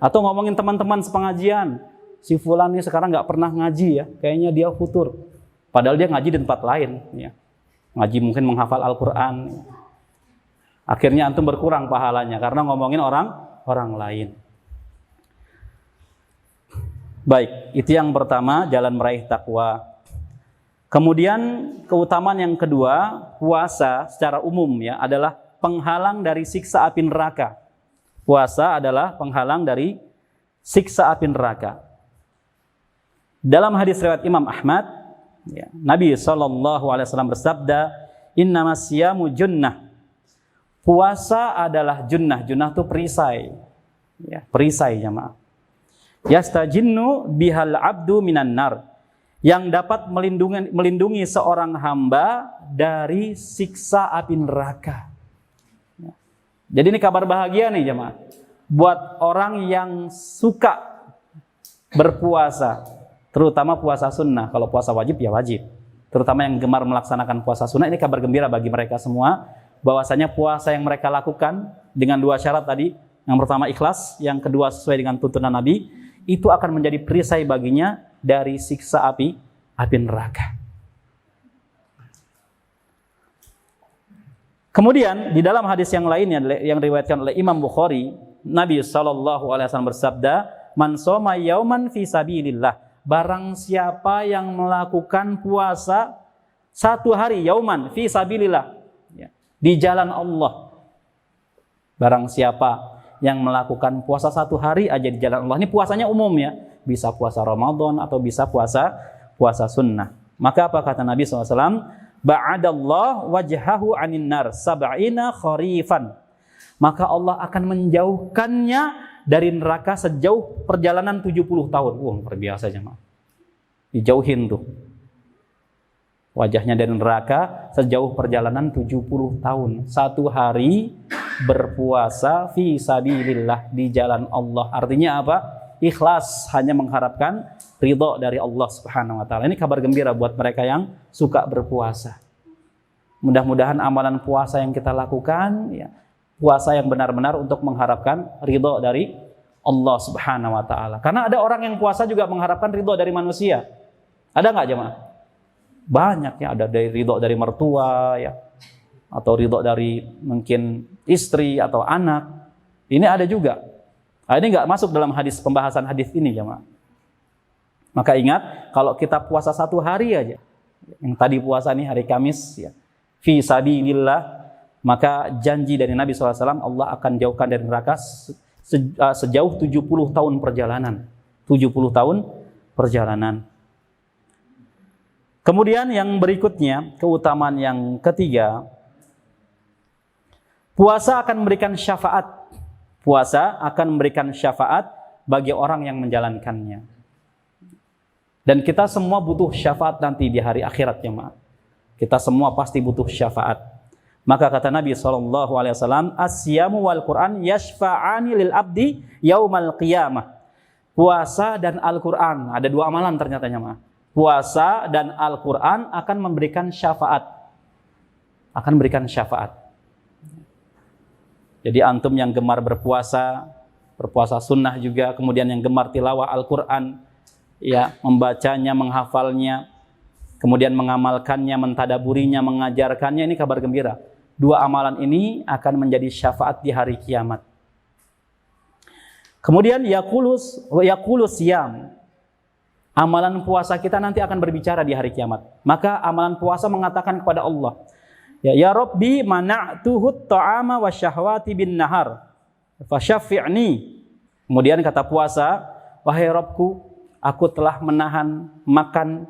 Atau ngomongin teman-teman sepengajian, si Fulan ini sekarang nggak pernah ngaji ya, kayaknya dia futur. Padahal dia ngaji di tempat lain, ya. Ngaji mungkin menghafal Al-Quran. Akhirnya antum berkurang pahalanya karena ngomongin orang lain. Baik, itu yang pertama, jalan meraih takwa. Kemudian keutamaan yang kedua, puasa secara umum ya adalah penghalang dari siksa api neraka. Puasa adalah penghalang dari siksa api neraka. Dalam hadis riwayat Imam Ahmad, ya, Nabi SAW bersabda, "Innamas siyamu junnah." Puasa adalah junnah. Junnah itu perisai. Ya, perisai jemaah. Yastajinnu bihal abdu minan nar. Yang dapat melindungi seorang hamba dari siksa api neraka. Ya. Jadi ini kabar bahagia nih jemaah. Buat orang yang suka berpuasa. Terutama puasa sunnah. Kalau puasa wajib ya wajib. Terutama yang gemar melaksanakan puasa sunnah. Ini kabar gembira bagi mereka semua. Bahwasanya puasa yang mereka lakukan dengan 2 syarat tadi, yang pertama ikhlas, yang kedua sesuai dengan tuntunan Nabi, itu akan menjadi perisai baginya dari siksa api neraka. Kemudian di dalam hadis yang lainnya yang diriwayatkan oleh Imam Bukhari, Nabi SAW bersabda, "Man shoma yauman fi sabilillah." Barang siapa yang melakukan puasa 1 hari yauman fi sabilillah, di jalan Allah. Barang siapa yang melakukan puasa 1 hari aja di jalan Allah, ini puasanya umum ya, bisa puasa Ramadan atau bisa puasa sunnah. Maka apa kata Nabi SAW? Ba'adallah wajhahu anin nar sab'ina kharifan. Maka Allah akan menjauhkannya dari neraka sejauh perjalanan 70 tahun. Wah, luar biasa jemaah. Dijauhin tuh wajahnya dari neraka sejauh perjalanan 70 tahun. 1 hari berpuasa fi sabilillah, di jalan Allah. Artinya apa? Ikhlas, hanya mengharapkan ridha dari Allah Subhanahu wa taala. Ini kabar gembira buat mereka yang suka berpuasa. Mudah-mudahan amalan puasa yang kita lakukan ya, puasa yang benar-benar untuk mengharapkan ridha dari Allah Subhanahu wa taala. Karena ada orang yang puasa juga mengharapkan ridha dari manusia. Ada enggak jemaah? Banyak ya, ada dari ridho dari mertua ya, atau ridho dari mungkin istri atau anak. Ini ada juga. Nah, ini nggak masuk dalam pembahasan hadis ini jemaah. Maka ingat, kalau kita puasa 1 hari aja, yang tadi puasa nih hari Kamis ya, fi sabilillah, maka janji dari Nabi SAW, Allah akan jauhkan dari neraka sejauh 70 tahun perjalanan. 70 tahun perjalanan. Kemudian yang berikutnya, keutamaan yang ketiga, puasa akan memberikan syafaat. Puasa akan memberikan syafaat bagi orang yang menjalankannya. Dan kita semua butuh syafaat nanti di hari akhirat jemaah. Kita semua pasti butuh syafaat. Maka kata Nabi SAW, As-siyamu wal Qur'an yashfa'ani lil abdi yaumal qiyamah. Puasa dan Al-Quran, ada 2 amalan ternyata jemaah. Puasa dan Al-Quran akan memberikan syafaat. Akan memberikan syafaat. Jadi antum yang gemar berpuasa sunnah juga, kemudian yang gemar tilawah Al-Quran, ya, membacanya, menghafalnya, kemudian mengamalkannya, mentadaburinya, mengajarkannya, ini kabar gembira. 2 amalan ini akan menjadi syafaat di hari kiamat. Kemudian yaqulus siyam. Amalan puasa kita nanti akan berbicara di hari kiamat. Maka amalan puasa mengatakan kepada Allah, Ya Rabbi mana'tuhut ta'ama wa syahwati bin nahar, fasyafi'ni. Kemudian kata puasa, wahai Rabbku, aku telah menahan makan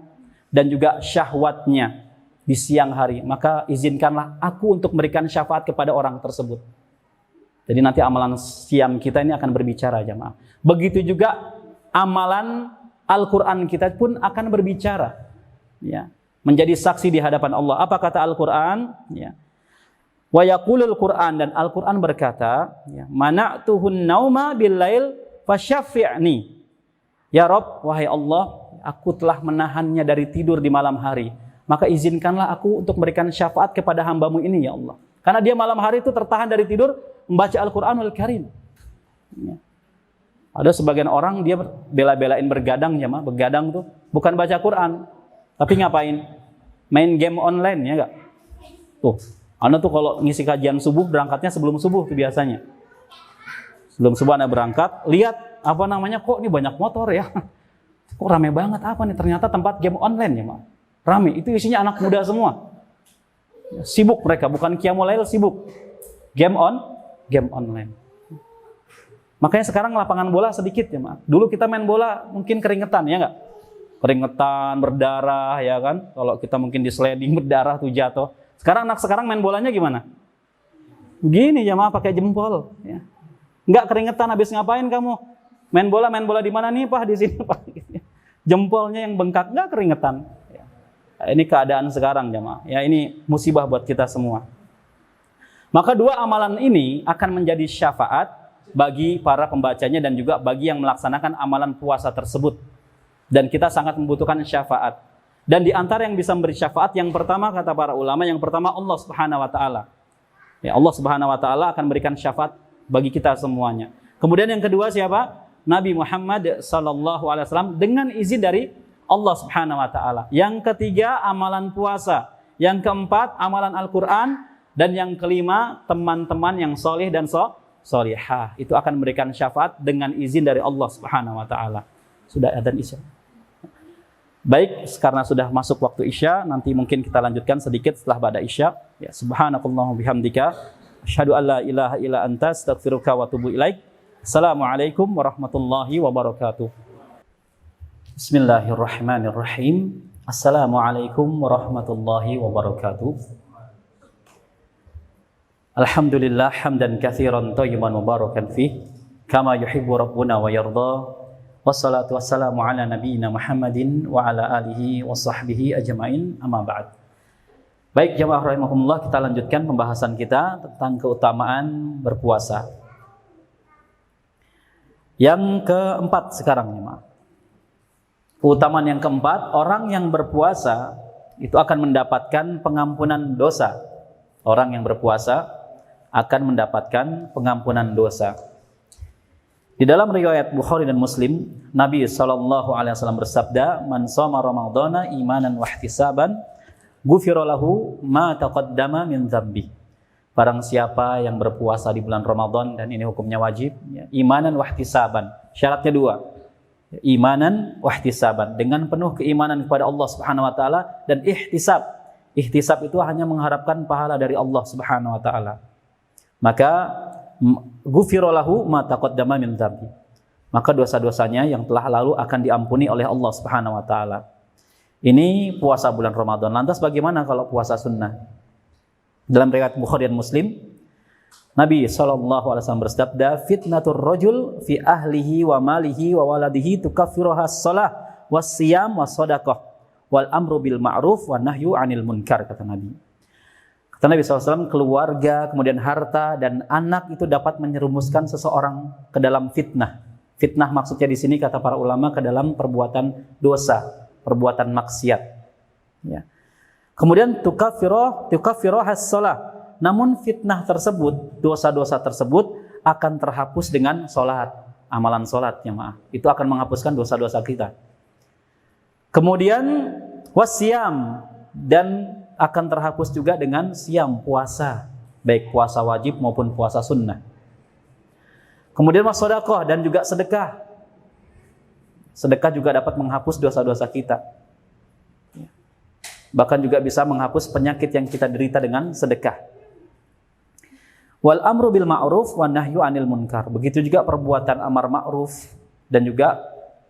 dan juga syahwatnya di siang hari. Maka izinkanlah aku untuk memberikan syafaat kepada orang tersebut. Jadi nanti amalan siam kita ini akan berbicara jemaah. Begitu juga amalan Al-Quran kita pun akan berbicara, ya, menjadi saksi di hadapan Allah. Apa kata Al-Quran? Ya. Wa yaqulul Quran, dan Al-Quran berkata, ya, mana'tuhun nauma bil-lail fasyafi'ni. Ya Rabb, wahai Allah, aku telah menahannya dari tidur di malam hari. Maka izinkanlah aku untuk memberikan syafaat kepada hamba-Mu ini ya Allah. Karena dia malam hari itu tertahan dari tidur membaca Al-Quranul Karim. Ya. Ada sebagian orang dia bela-belain bergadang jemaah, begadang tuh bukan baca Quran, tapi ngapain? Main game online ya enggak? Tuh, Anda tuh kalau ngisi kajian subuh berangkatnya sebelum subuh tuh biasanya. Sebelum subuh Anda berangkat, lihat apa namanya, kok ini banyak motor ya. Kok rame banget apa nih? Ternyata tempat game online jemaah. Rame, itu isinya anak muda semua. Sibuk mereka, bukan qiyamul lail, sibuk. Game online. Makanya sekarang lapangan bola sedikit ya, Mak. Dulu kita main bola mungkin keringetan ya enggak? Keringetan, berdarah ya kan? Kalau kita mungkin di sliding berdarah tuh jatuh. Sekarang main bolanya gimana? Gini ya, Mak, pakai jempol ya. Enggak keringetan, habis ngapain kamu? Main bola di mana nih, Pak? Di sini, Pak. Jempolnya yang bengkak, enggak keringetan. Ya. Ini keadaan sekarang jemaah. Ya, ini musibah buat kita semua. Maka 2 amalan ini akan menjadi syafaat bagi para pembacanya dan juga bagi yang melaksanakan amalan puasa tersebut. Dan kita sangat membutuhkan syafaat. Dan di antara yang bisa memberi syafaat, yang pertama kata para ulama, yang pertama Allah Subhanahu wa taala. Ya, Allah Subhanahu wa taala akan memberikan syafaat bagi kita semuanya. Kemudian yang kedua siapa? Nabi Muhammad sallallahu alaihi wasallam dengan izin dari Allah Subhanahu wa taala. Yang ketiga amalan puasa. Yang keempat amalan Al-Qur'an, dan yang kelima teman-teman yang soleh dan solihah. Itu akan memberikan syafaat dengan izin dari Allah Subhanahu wa taala. Sudah adzan Isya. Baik, karena sudah masuk waktu Isya, nanti mungkin kita lanjutkan sedikit setelah ba'da Isya. Ya, subhanakallahumma bihamdika Asyhadu an la ilaha illa anta astaghfiruka wa atubu ilaik. Assalamualaikum warahmatullahi wabarakatuh. Bismillahirrahmanirrahim. Assalamualaikum warahmatullahi wabarakatuh. Alhamdulillah hamdan katsiran thayyiban mubarakan fih kama yuhibbu rabbuna wa yarda. Wassalatu wassalamu ala nabiyyina Muhammadin wa ala alihi wa sahbihi ajma'in, amma ba'd. Baik jamaah rahimakumullah, kita lanjutkan pembahasan kita tentang keutamaan berpuasa. Yang keempat sekarang jemaah. Keutamaan yang keempat, orang yang berpuasa itu akan mendapatkan pengampunan dosa. Orang yang berpuasa akan mendapatkan pengampunan dosa. Di dalam riwayat Bukhari dan Muslim, Nabi SAW bersabda, "Man shoma Ramadhana imanan wa ihtisaban, ghufira lahu ma taqaddama min dzambi." Barang siapa yang berpuasa di bulan Ramadan, dan ini hukumnya wajib, ya, imanan wa ihtisaban. Syaratnya dua. Imanan wa ihtisaban, dengan penuh keimanan kepada Allah Subhanahu wa taala, dan ihtisab. Ihtisab itu hanya mengharapkan pahala dari Allah Subhanahu wa taala. Maka ghufira lahu ma taqaddama min dzambi. Maka dosa-dosanya yang telah lalu akan diampuni oleh Allah Subhanahu wa taala. Ini puasa bulan Ramadan. Lantas bagaimana kalau puasa sunnah? Dalam riwayat Bukhari dan Muslim, Nabi SAW bersabda, "Fitnatur rajul fi ahlihi wa malihi wa waladihi tukaffiruha shalah was-siyam was-shadaqah wal amru bil ma'ruf wan nahyu 'anil munkar," kata Nabi. Kata Nabi SAW, keluarga, kemudian harta dan anak itu dapat menyerumuskan seseorang ke dalam fitnah. Fitnah maksudnya di sini kata para ulama ke dalam perbuatan dosa, perbuatan maksiat. Ya. Kemudian tukaffiruh as-shalah. Namun fitnah tersebut, dosa-dosa tersebut akan terhapus dengan sholat, amalan sholat jemaah. Itu akan menghapuskan dosa-dosa kita. Kemudian wasyam, dan akan terhapus juga dengan siam, puasa, baik puasa wajib maupun puasa sunnah. Kemudian wassadaqah, dan juga sedekah. Sedekah juga dapat menghapus dosa-dosa kita. Bahkan juga bisa menghapus penyakit yang kita derita dengan sedekah. Wal amru bil ma'ruf wan nahyu 'anil munkar. Begitu juga perbuatan amar ma'ruf dan juga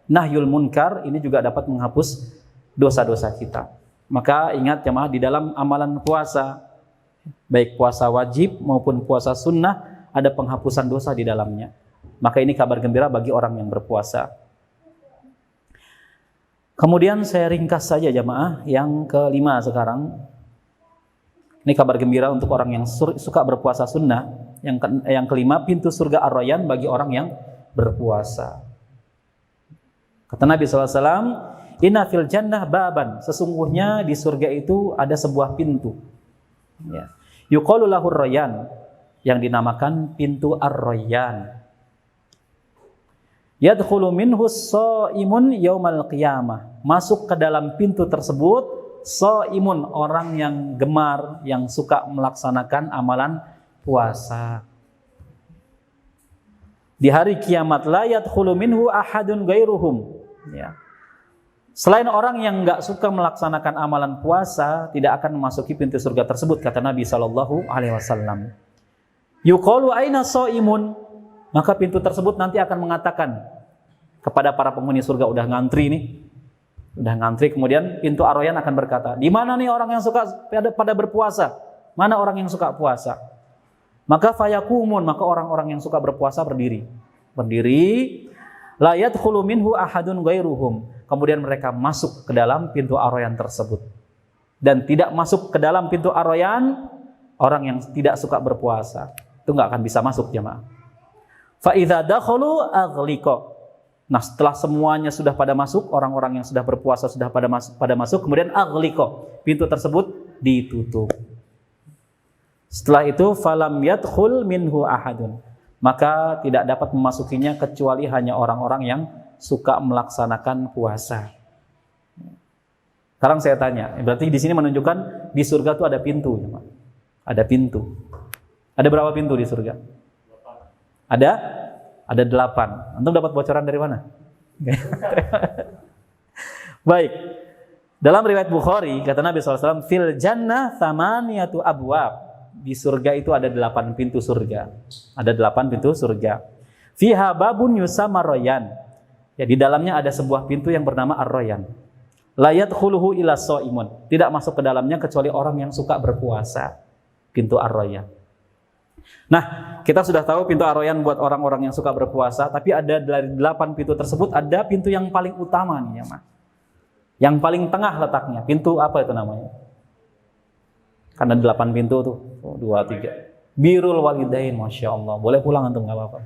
nahyul munkar, ini juga dapat menghapus dosa-dosa kita. Maka ingat jemaah, di dalam amalan puasa, baik puasa wajib maupun puasa sunnah, ada penghapusan dosa di dalamnya. Maka ini kabar gembira bagi orang yang berpuasa. Kemudian saya ringkas saja jemaah, yang kelima sekarang. Ini kabar gembira untuk orang yang suka berpuasa sunnah. Yang kelima, pintu surga Ar-Rayyan bagi orang yang berpuasa. Kata Nabi SAW, "Inna fil jannah baban." Sesungguhnya di surga itu ada sebuah pintu. Ya. Yuqalu lahur Rayyan, yang dinamakan pintu Ar-Rayyan. Yadkhulu minhu shaimun yaumal qiyamah. Masuk ke dalam pintu tersebut shaimun, orang yang gemar, yang suka melaksanakan amalan puasa. Di hari kiamat la yadkhulu minhu ahadun ghairuhum. Ya. Selain orang yang enggak suka melaksanakan amalan puasa, tidak akan memasuki pintu surga tersebut, kata Nabi SAW. Yuqalu aina shaimun. Maka pintu tersebut nanti akan mengatakan kepada para penghuni surga, udah ngantri nih. Udah ngantri, kemudian pintu Ar-Rayyan akan berkata, "Di mana nih orang yang suka pada berpuasa? Mana orang yang suka puasa?" Maka fayakumun, maka orang-orang yang suka berpuasa berdiri. Berdiri, la yadkhulu minhu ahadun ghairuhum. Kemudian mereka masuk ke dalam pintu Ar-Rayyan tersebut. Dan tidak masuk ke dalam pintu Ar-Rayyan orang yang tidak suka berpuasa. Itu enggak akan bisa masuk jemaah. Fa idza dakhalu aghliqa. Nah, setelah semuanya sudah pada masuk, orang-orang yang sudah berpuasa sudah pada masuk, kemudian aghliqa, pintu tersebut ditutup. Setelah itu falam yadkhul minhu ahadun. Maka tidak dapat memasukinya kecuali hanya orang-orang yang suka melaksanakan puasa. Sekarang saya tanya, berarti di sini menunjukkan di surga itu ada pintu, ada pintu. Ada berapa pintu di surga? Ada 8. Antum dapat bocoran dari mana? Baik. Dalam riwayat Bukhari, kata Nabi SAW, "Fil jannah thamaniyatu abwab." Di surga itu ada 8 pintu surga. Ada 8 pintu surga. Fiha babun yusama Rayyan. Ya, di dalamnya ada sebuah pintu yang bernama Ar-Rayyan. La yadkhuluhu illa shaimun. Tidak masuk ke dalamnya kecuali orang yang suka berpuasa. Pintu Ar-Rayyan. Nah, kita sudah tahu pintu Ar-Rayyan buat orang-orang yang suka berpuasa, tapi ada dari 8 pintu tersebut ada pintu yang paling utama nih, ya, Mas. Yang paling tengah letaknya. Pintu apa itu namanya? Karena 8 pintu tuh, 2, 3. Birrul walidain, Masya Allah. Boleh pulang antum, gak apa-apa.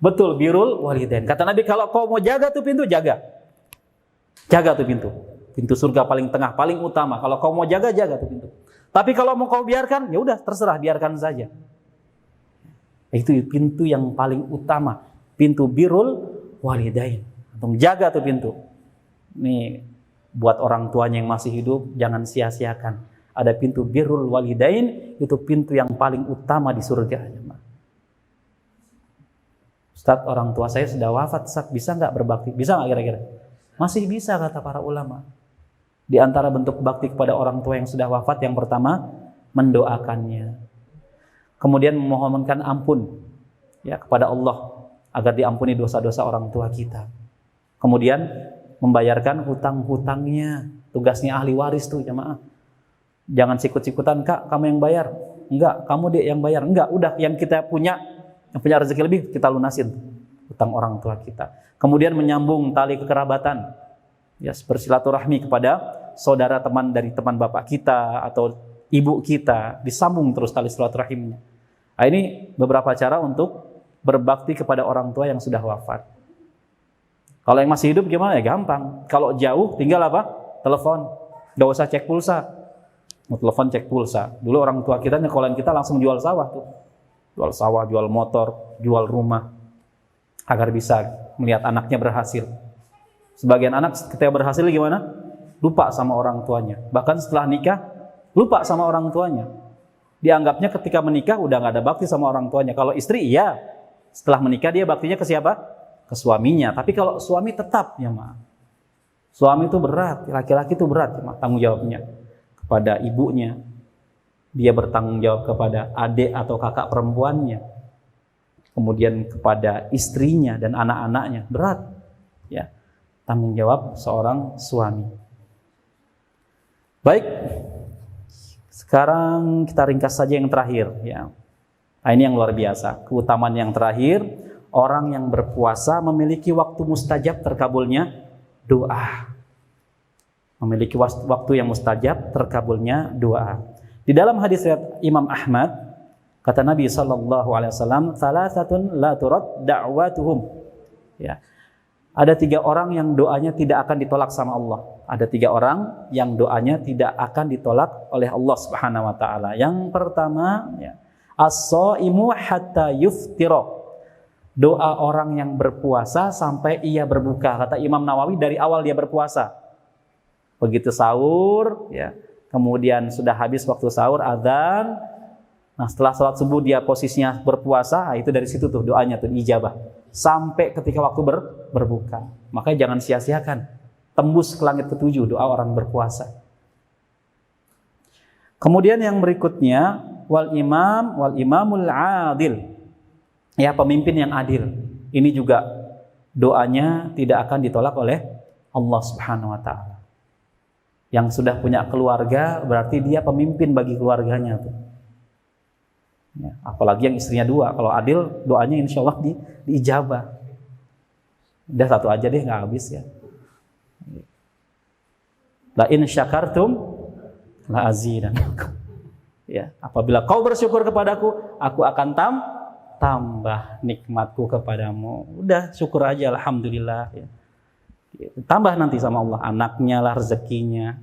Betul, birrul walidain. Kata Nabi, kalau kau mau jaga tuh pintu, jaga. Jaga tuh pintu. Pintu surga paling tengah, paling utama. Kalau kau mau jaga, jaga tuh pintu. Tapi kalau mau kau biarkan, ya udah terserah, biarkan saja. Itu pintu yang paling utama. Pintu birrul walidain. Antum jaga tuh pintu. Nih, buat orang tuanya yang masih hidup, jangan sia-siakan. Ada pintu birrul walidain, itu pintu yang paling utama di surga. Ustaz, orang tua saya sudah wafat, Ustaz, bisa nggak berbakti? Bisa nggak kira-kira? Masih bisa, kata para ulama. Di antara bentuk bakti kepada orang tua yang sudah wafat, yang pertama, mendoakannya. Kemudian memohonkan ampun ya kepada Allah agar diampuni dosa-dosa orang tua kita. Kemudian membayarkan hutang-hutangnya. Tugasnya ahli waris tuh, jamaah. Jangan sikut-sikutan, Kak, kamu yang bayar. Enggak, kamu dia yang bayar. Enggak, udah yang kita punya, yang punya rezeki lebih, kita lunasin hutang orang tua kita. Kemudian menyambung tali kekerabatan. Ya, bersilaturahmi kepada saudara teman dari teman bapak kita atau ibu kita, disambung terus tali silaturahimnya. Nah, ini beberapa cara untuk berbakti kepada orang tua yang sudah wafat. Kalau yang masih hidup gimana ya? Gampang. Kalau jauh tinggal apa? Telepon. Gak usah cek pulsa. Mau telepon cek pulsa. Dulu orang tua kita nyekolahin kita langsung jual sawah tuh. Jual sawah, jual motor, jual rumah. Agar bisa melihat anaknya berhasil. Sebagian anak ketika berhasil gimana? Lupa sama orang tuanya. Bahkan setelah nikah, lupa sama orang tuanya. Dianggapnya ketika menikah udah gak ada bakti sama orang tuanya. Kalau istri, iya. Setelah menikah dia baktinya ke siapa? Ke suaminya. Tapi kalau suami tetap, ya maaf. Suami itu berat, laki-laki itu berat, ya, tanggung jawabnya. Kepada ibunya, dia bertanggung jawab kepada adik atau kakak perempuannya, kemudian kepada istrinya dan anak-anaknya, berat, ya, tanggung jawab seorang suami. Baik, sekarang kita ringkas saja yang terakhir, ya. Nah, ini yang luar biasa, keutamaan yang terakhir, orang yang berpuasa memiliki waktu mustajab terkabulnya doa. Memiliki waktu yang mustajab terkabulnya doa. Di dalam hadis riwayat Imam Ahmad, kata Nabi SAW, "Thalathatun la turad da'watuhum." Ya. Ada 3 orang yang doanya tidak akan ditolak sama Allah. Ada 3 orang yang doanya tidak akan ditolak oleh Allah Subhanahu wa taala. Yang pertama, ya, as-shaimu hatta yuftira. Doa orang yang berpuasa sampai ia berbuka. Kata Imam Nawawi, dari awal dia berpuasa. Begitu sahur, ya, kemudian sudah habis waktu sahur, azan. Nah, setelah sholat subuh dia posisinya berpuasa, nah itu dari situ tuh doanya tuh ijabah. Sampai ketika waktu berbuka. Makanya jangan sia-siakan. Tembus ke langit ke-7 doa orang berpuasa. Kemudian yang berikutnya, wal imamul adil. Ya, pemimpin yang adil. Ini juga doanya tidak akan ditolak oleh Allah Subhanahu wa taala. Yang sudah punya keluarga berarti dia pemimpin bagi keluarganya tuh. Ya, apalagi yang istrinya 2, kalau adil doanya insya Allah diijabah. Udah 1 aja deh, nggak habis ya. La in syakartum la azidannakum. Ya, apabila kau bersyukur kepadaku, aku akan tambah nikmatku kepadamu. Udah syukur aja, alhamdulillah. Ya. Tambah nanti sama Allah, anaknya lah, rezekinya.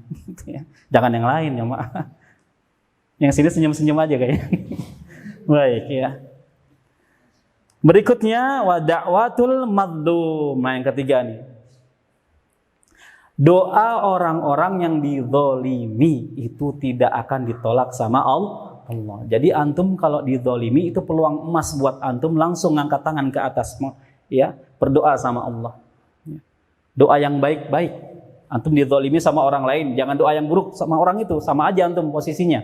Jangan yang lain ya, Mak. Yang sini senyum-senyum aja kayaknya. Baik ya. Berikutnya wa da'watul madzlum. Nah, yang ketiga nih. Doa orang-orang yang dizalimi itu tidak akan ditolak sama Allah. Jadi antum kalau dizalimi itu peluang emas buat antum, langsung ngangkat tangan ke atas, ya, berdoa sama Allah. Doa yang baik-baik. Antum dizalimi sama orang lain, jangan doa yang buruk sama orang itu, sama aja antum posisinya.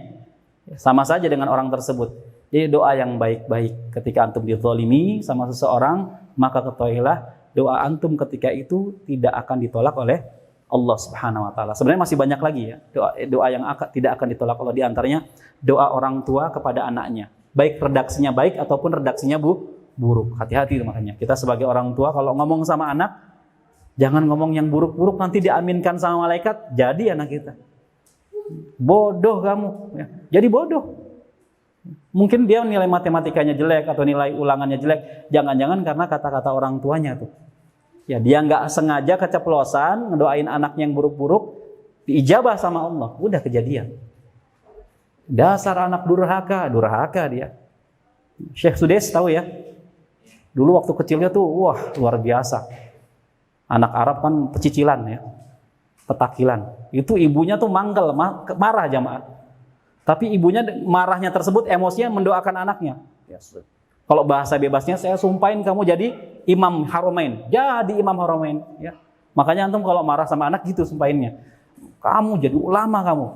Sama saja dengan orang tersebut. Jadi doa yang baik-baik ketika antum dizalimi sama seseorang, maka ketahuilah doa antum ketika itu tidak akan ditolak oleh Allah Subhanahu wa taala. Sebenarnya masih banyak lagi ya doa yang tidak akan ditolak Allah, di antaranya doa orang tua kepada anaknya. Baik redaksinya baik ataupun redaksinya buruk. Hati-hati makanya. Kita sebagai orang tua kalau ngomong sama anak, jangan ngomong yang buruk-buruk, nanti diaminkan sama malaikat, jadi anak kita. Bodoh kamu. Ya. Jadi bodoh. Mungkin dia nilai matematikanya jelek atau nilai ulangannya jelek. Jangan-jangan karena kata-kata orang tuanya tuh. Ya, dia nggak sengaja keceplosan ngedoain anaknya yang buruk-buruk, diijabah sama Allah. Udah kejadian. Dasar anak durhaka dia. Syekh Sudes tahu ya? Dulu waktu kecilnya tuh, wah luar biasa. Anak Arab kan pecicilan ya, petakilan. Itu ibunya tuh manggel, marah jamaah. Tapi ibunya marahnya tersebut emosinya mendoakan anaknya. Yes. Kalau bahasa bebasnya, saya sumpahin kamu jadi imam Haramain. Jadi imam Haramain. Ya. Makanya antum kalau marah sama anak gitu sumpahinnya. Kamu jadi ulama kamu.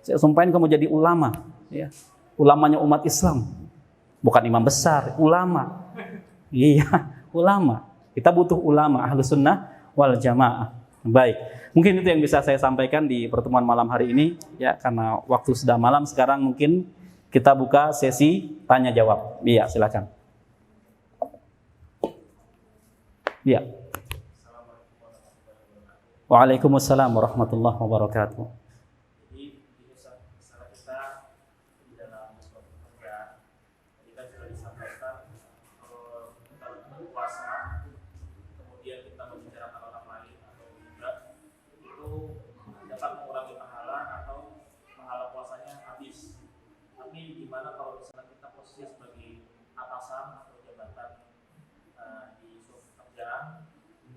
Saya sumpahin kamu jadi ulama. Ya. Ulamanya umat Islam. Bukan imam besar, ulama. Iya, ulama. Kita butuh ulama, ahlus sunnah wal jamaah. Baik, mungkin itu yang bisa saya sampaikan di pertemuan malam hari ini. Ya, karena waktu sudah malam, sekarang mungkin kita buka sesi tanya jawab. Iya, silakan. Iya. Waalaikumsalam warahmatullahi wabarakatuh.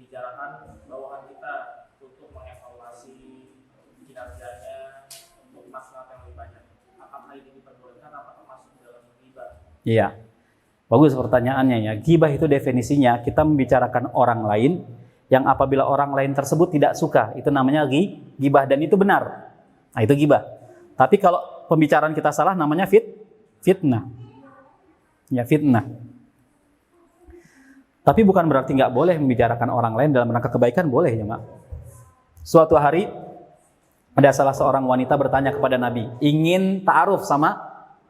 Bicarakan bawahan kita untuk mengevaluasi kinerjanya untuk masalah yang lebih banyak. Apakah ini diperbolehkan atau termasuk dalam ghibah? Iya, bagus pertanyaannya ya. Ghibah itu definisinya kita membicarakan orang lain yang apabila orang lain tersebut tidak suka, itu namanya ghibah dan itu benar. Nah itu ghibah. Tapi kalau pembicaraan kita salah namanya fitnah. Ya fitnah. Tapi bukan berarti nggak boleh membicarakan orang lain dalam rangka kebaikan, boleh ya Mak. Suatu hari ada salah seorang wanita bertanya kepada Nabi, ingin ta'aruf sama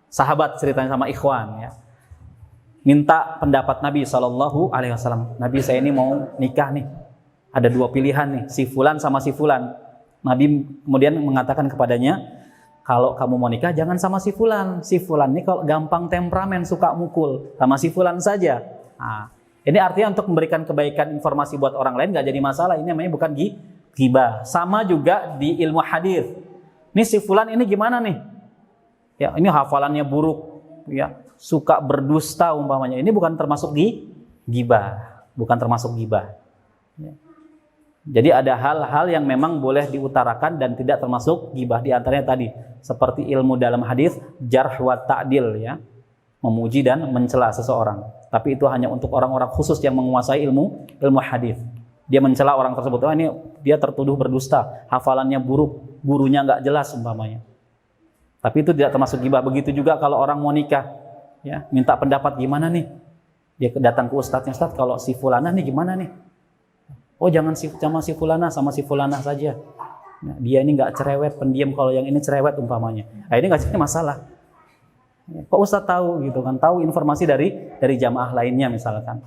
sahabat, ceritanya sama ikhwan ya. Minta pendapat Nabi SAW. Nabi, saya ini mau nikah nih. Ada dua pilihan nih, si fulan sama si fulan. Nabi kemudian mengatakan kepadanya, kalau kamu mau nikah jangan sama si fulan. Si fulan ini kalau gampang temperamen, suka mukul, sama si fulan saja. Nah, ini artinya untuk memberikan kebaikan informasi buat orang lain gak jadi masalah. Ini namanya bukan ghibah. Sama juga di ilmu hadis. Ini si fulan ini gimana nih? Ya, ini hafalannya buruk, ya, suka berdusta umpamanya. Ini bukan termasuk ghibah, bukan termasuk ghibah. Ya. Jadi ada hal-hal yang memang boleh diutarakan dan tidak termasuk ghibah. Di antaranya tadi seperti ilmu dalam hadis jarh wa ta'dil ya. Memuji dan mencela seseorang. Tapi itu hanya untuk orang-orang khusus yang menguasai ilmu hadis. Dia mencela orang tersebut. Oh, ini dia tertuduh berdusta, hafalannya buruk, gurunya nggak jelas umpamanya. Tapi itu tidak termasuk ghibah. Begitu juga kalau orang mau nikah, ya, minta pendapat gimana nih? Dia datang ke ustadznya, Ustadz kalau si fulana nih gimana nih? Oh jangan sama si fulana, sama si fulana saja. Ya, dia ini nggak cerewet, pendiam, kalau yang ini cerewet umpamanya. Nah, ini nggak jadi masalah. Kok Ustadz tahu gitu kan? Tahu informasi dari jamaah lainnya misalkan.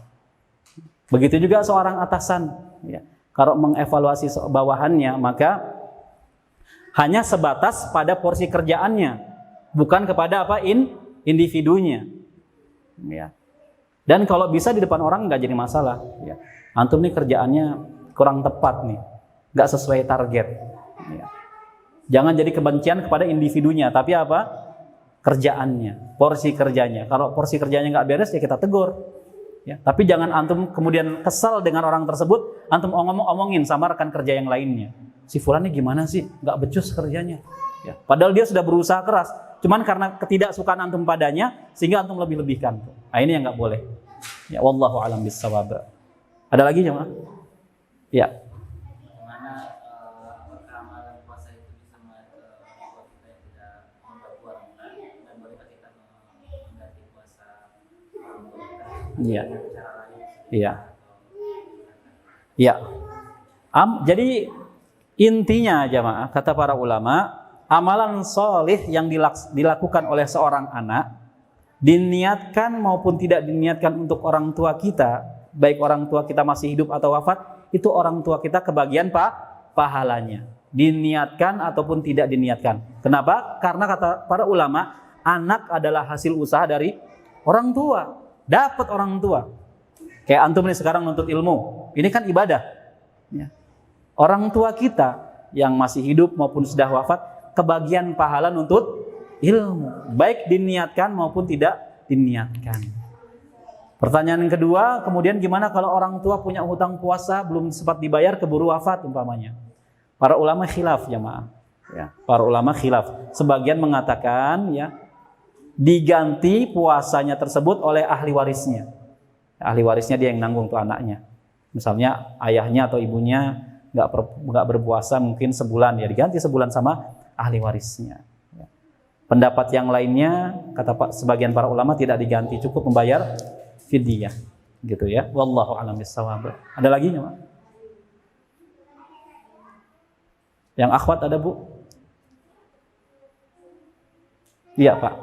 Begitu juga seorang atasan, ya. Kalau mengevaluasi bawahannya, maka hanya sebatas pada porsi kerjaannya, bukan kepada individunya. Ya. Dan kalau bisa di depan orang nggak jadi masalah. Ya. Antum nih kerjaannya kurang tepat nih, nggak sesuai target. Ya. Jangan jadi kebencian kepada individunya, tapi kerjaannya, porsi kerjanya. Kalau porsi kerjanya nggak beres ya kita tegur. Ya, tapi jangan antum kemudian kesal dengan orang tersebut, antum omongin sama rekan kerja yang lainnya. Si fulan ini gimana sih? Nggak becus kerjanya. Ya, padahal dia sudah berusaha keras. Cuman karena ketidaksukaan antum padanya, sehingga antum lebih-lebihkan. Nah ini yang nggak boleh. Ya, wallahu a'lam bishawab. Ada lagi jemaah? Ya. Bagaimana apakah amalan puasa itu bisa membuat kita tidak membuat Iya. Iya. Iya. Jadi intinya jamaah, kata para ulama, amalan solih yang dilakukan oleh seorang anak, diniatkan maupun tidak diniatkan untuk orang tua kita, baik orang tua kita masih hidup atau wafat, itu orang tua kita kebagian pahalanya. Diniatkan ataupun tidak diniatkan. Kenapa? Karena kata para ulama, anak adalah hasil usaha dari orang tua. Dapat orang tua. Kayak antum nih sekarang nuntut ilmu. Ini kan ibadah. Ya. Orang tua kita yang masih hidup maupun sudah wafat, kebagian pahala nuntut ilmu. Baik diniatkan maupun tidak diniatkan. Pertanyaan yang kedua, kemudian gimana kalau orang tua punya hutang puasa belum sempat dibayar, keburu wafat umpamanya? Para ulama khilaf jamaah. Ya, para ulama khilaf. Sebagian mengatakan ya diganti puasanya tersebut oleh ahli warisnya. Ahli warisnya dia yang nanggung tuh anaknya. Misalnya ayahnya atau ibunya nggak berpuasa mungkin sebulan, ya diganti sebulan sama ahli warisnya. Ya. Pendapat yang lainnya kata sebagian para ulama tidak diganti, cukup membayar fidyah, gitu ya. Wallahu a'lam bishawab. Ada lagi nggak, Pak? Yang akhwat ada, Bu? Iya, Pak.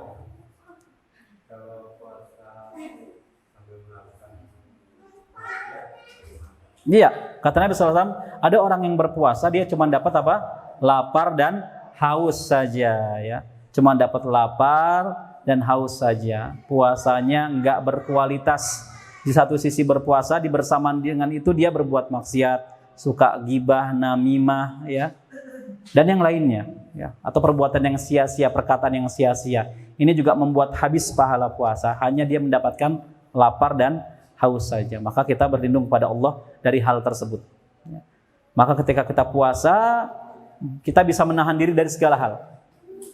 Iya, kata Nabi SAW, ada orang yang berpuasa dia cuma dapat apa? Lapar dan haus saja, ya. Cuma dapat lapar dan haus saja. Puasanya enggak berkualitas. Di satu sisi berpuasa, di bersamaan dengan itu dia berbuat maksiat, suka gibah, namimah, ya. Dan yang lainnya, ya. Atau perbuatan yang sia-sia, perkataan yang sia-sia. Ini juga membuat habis pahala puasa. Hanya dia mendapatkan lapar dan haus saja. Maka kita berlindung kepada Allah dari hal tersebut. Maka ketika kita puasa, kita bisa menahan diri dari segala hal.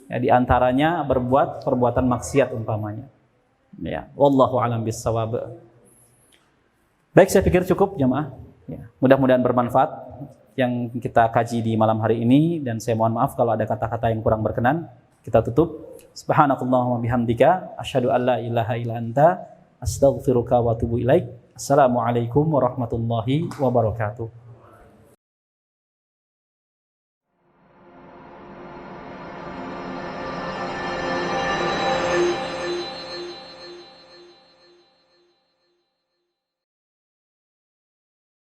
Ya, di antaranya berbuat perbuatan maksiat umpamanya. Ya, wallahu a'lam bishawab. Baik, saya pikir cukup jamaah. Ya, mudah-mudahan bermanfaat yang kita kaji di malam hari ini, dan saya mohon maaf kalau ada kata-kata yang kurang berkenan. Kita tutup. Subhanakallahumma bihamdika asyhadu an la ilaha illa anta astaghfiruka wa atubu ilaik. Assalamualaikum warahmatullahi wabarakatuh.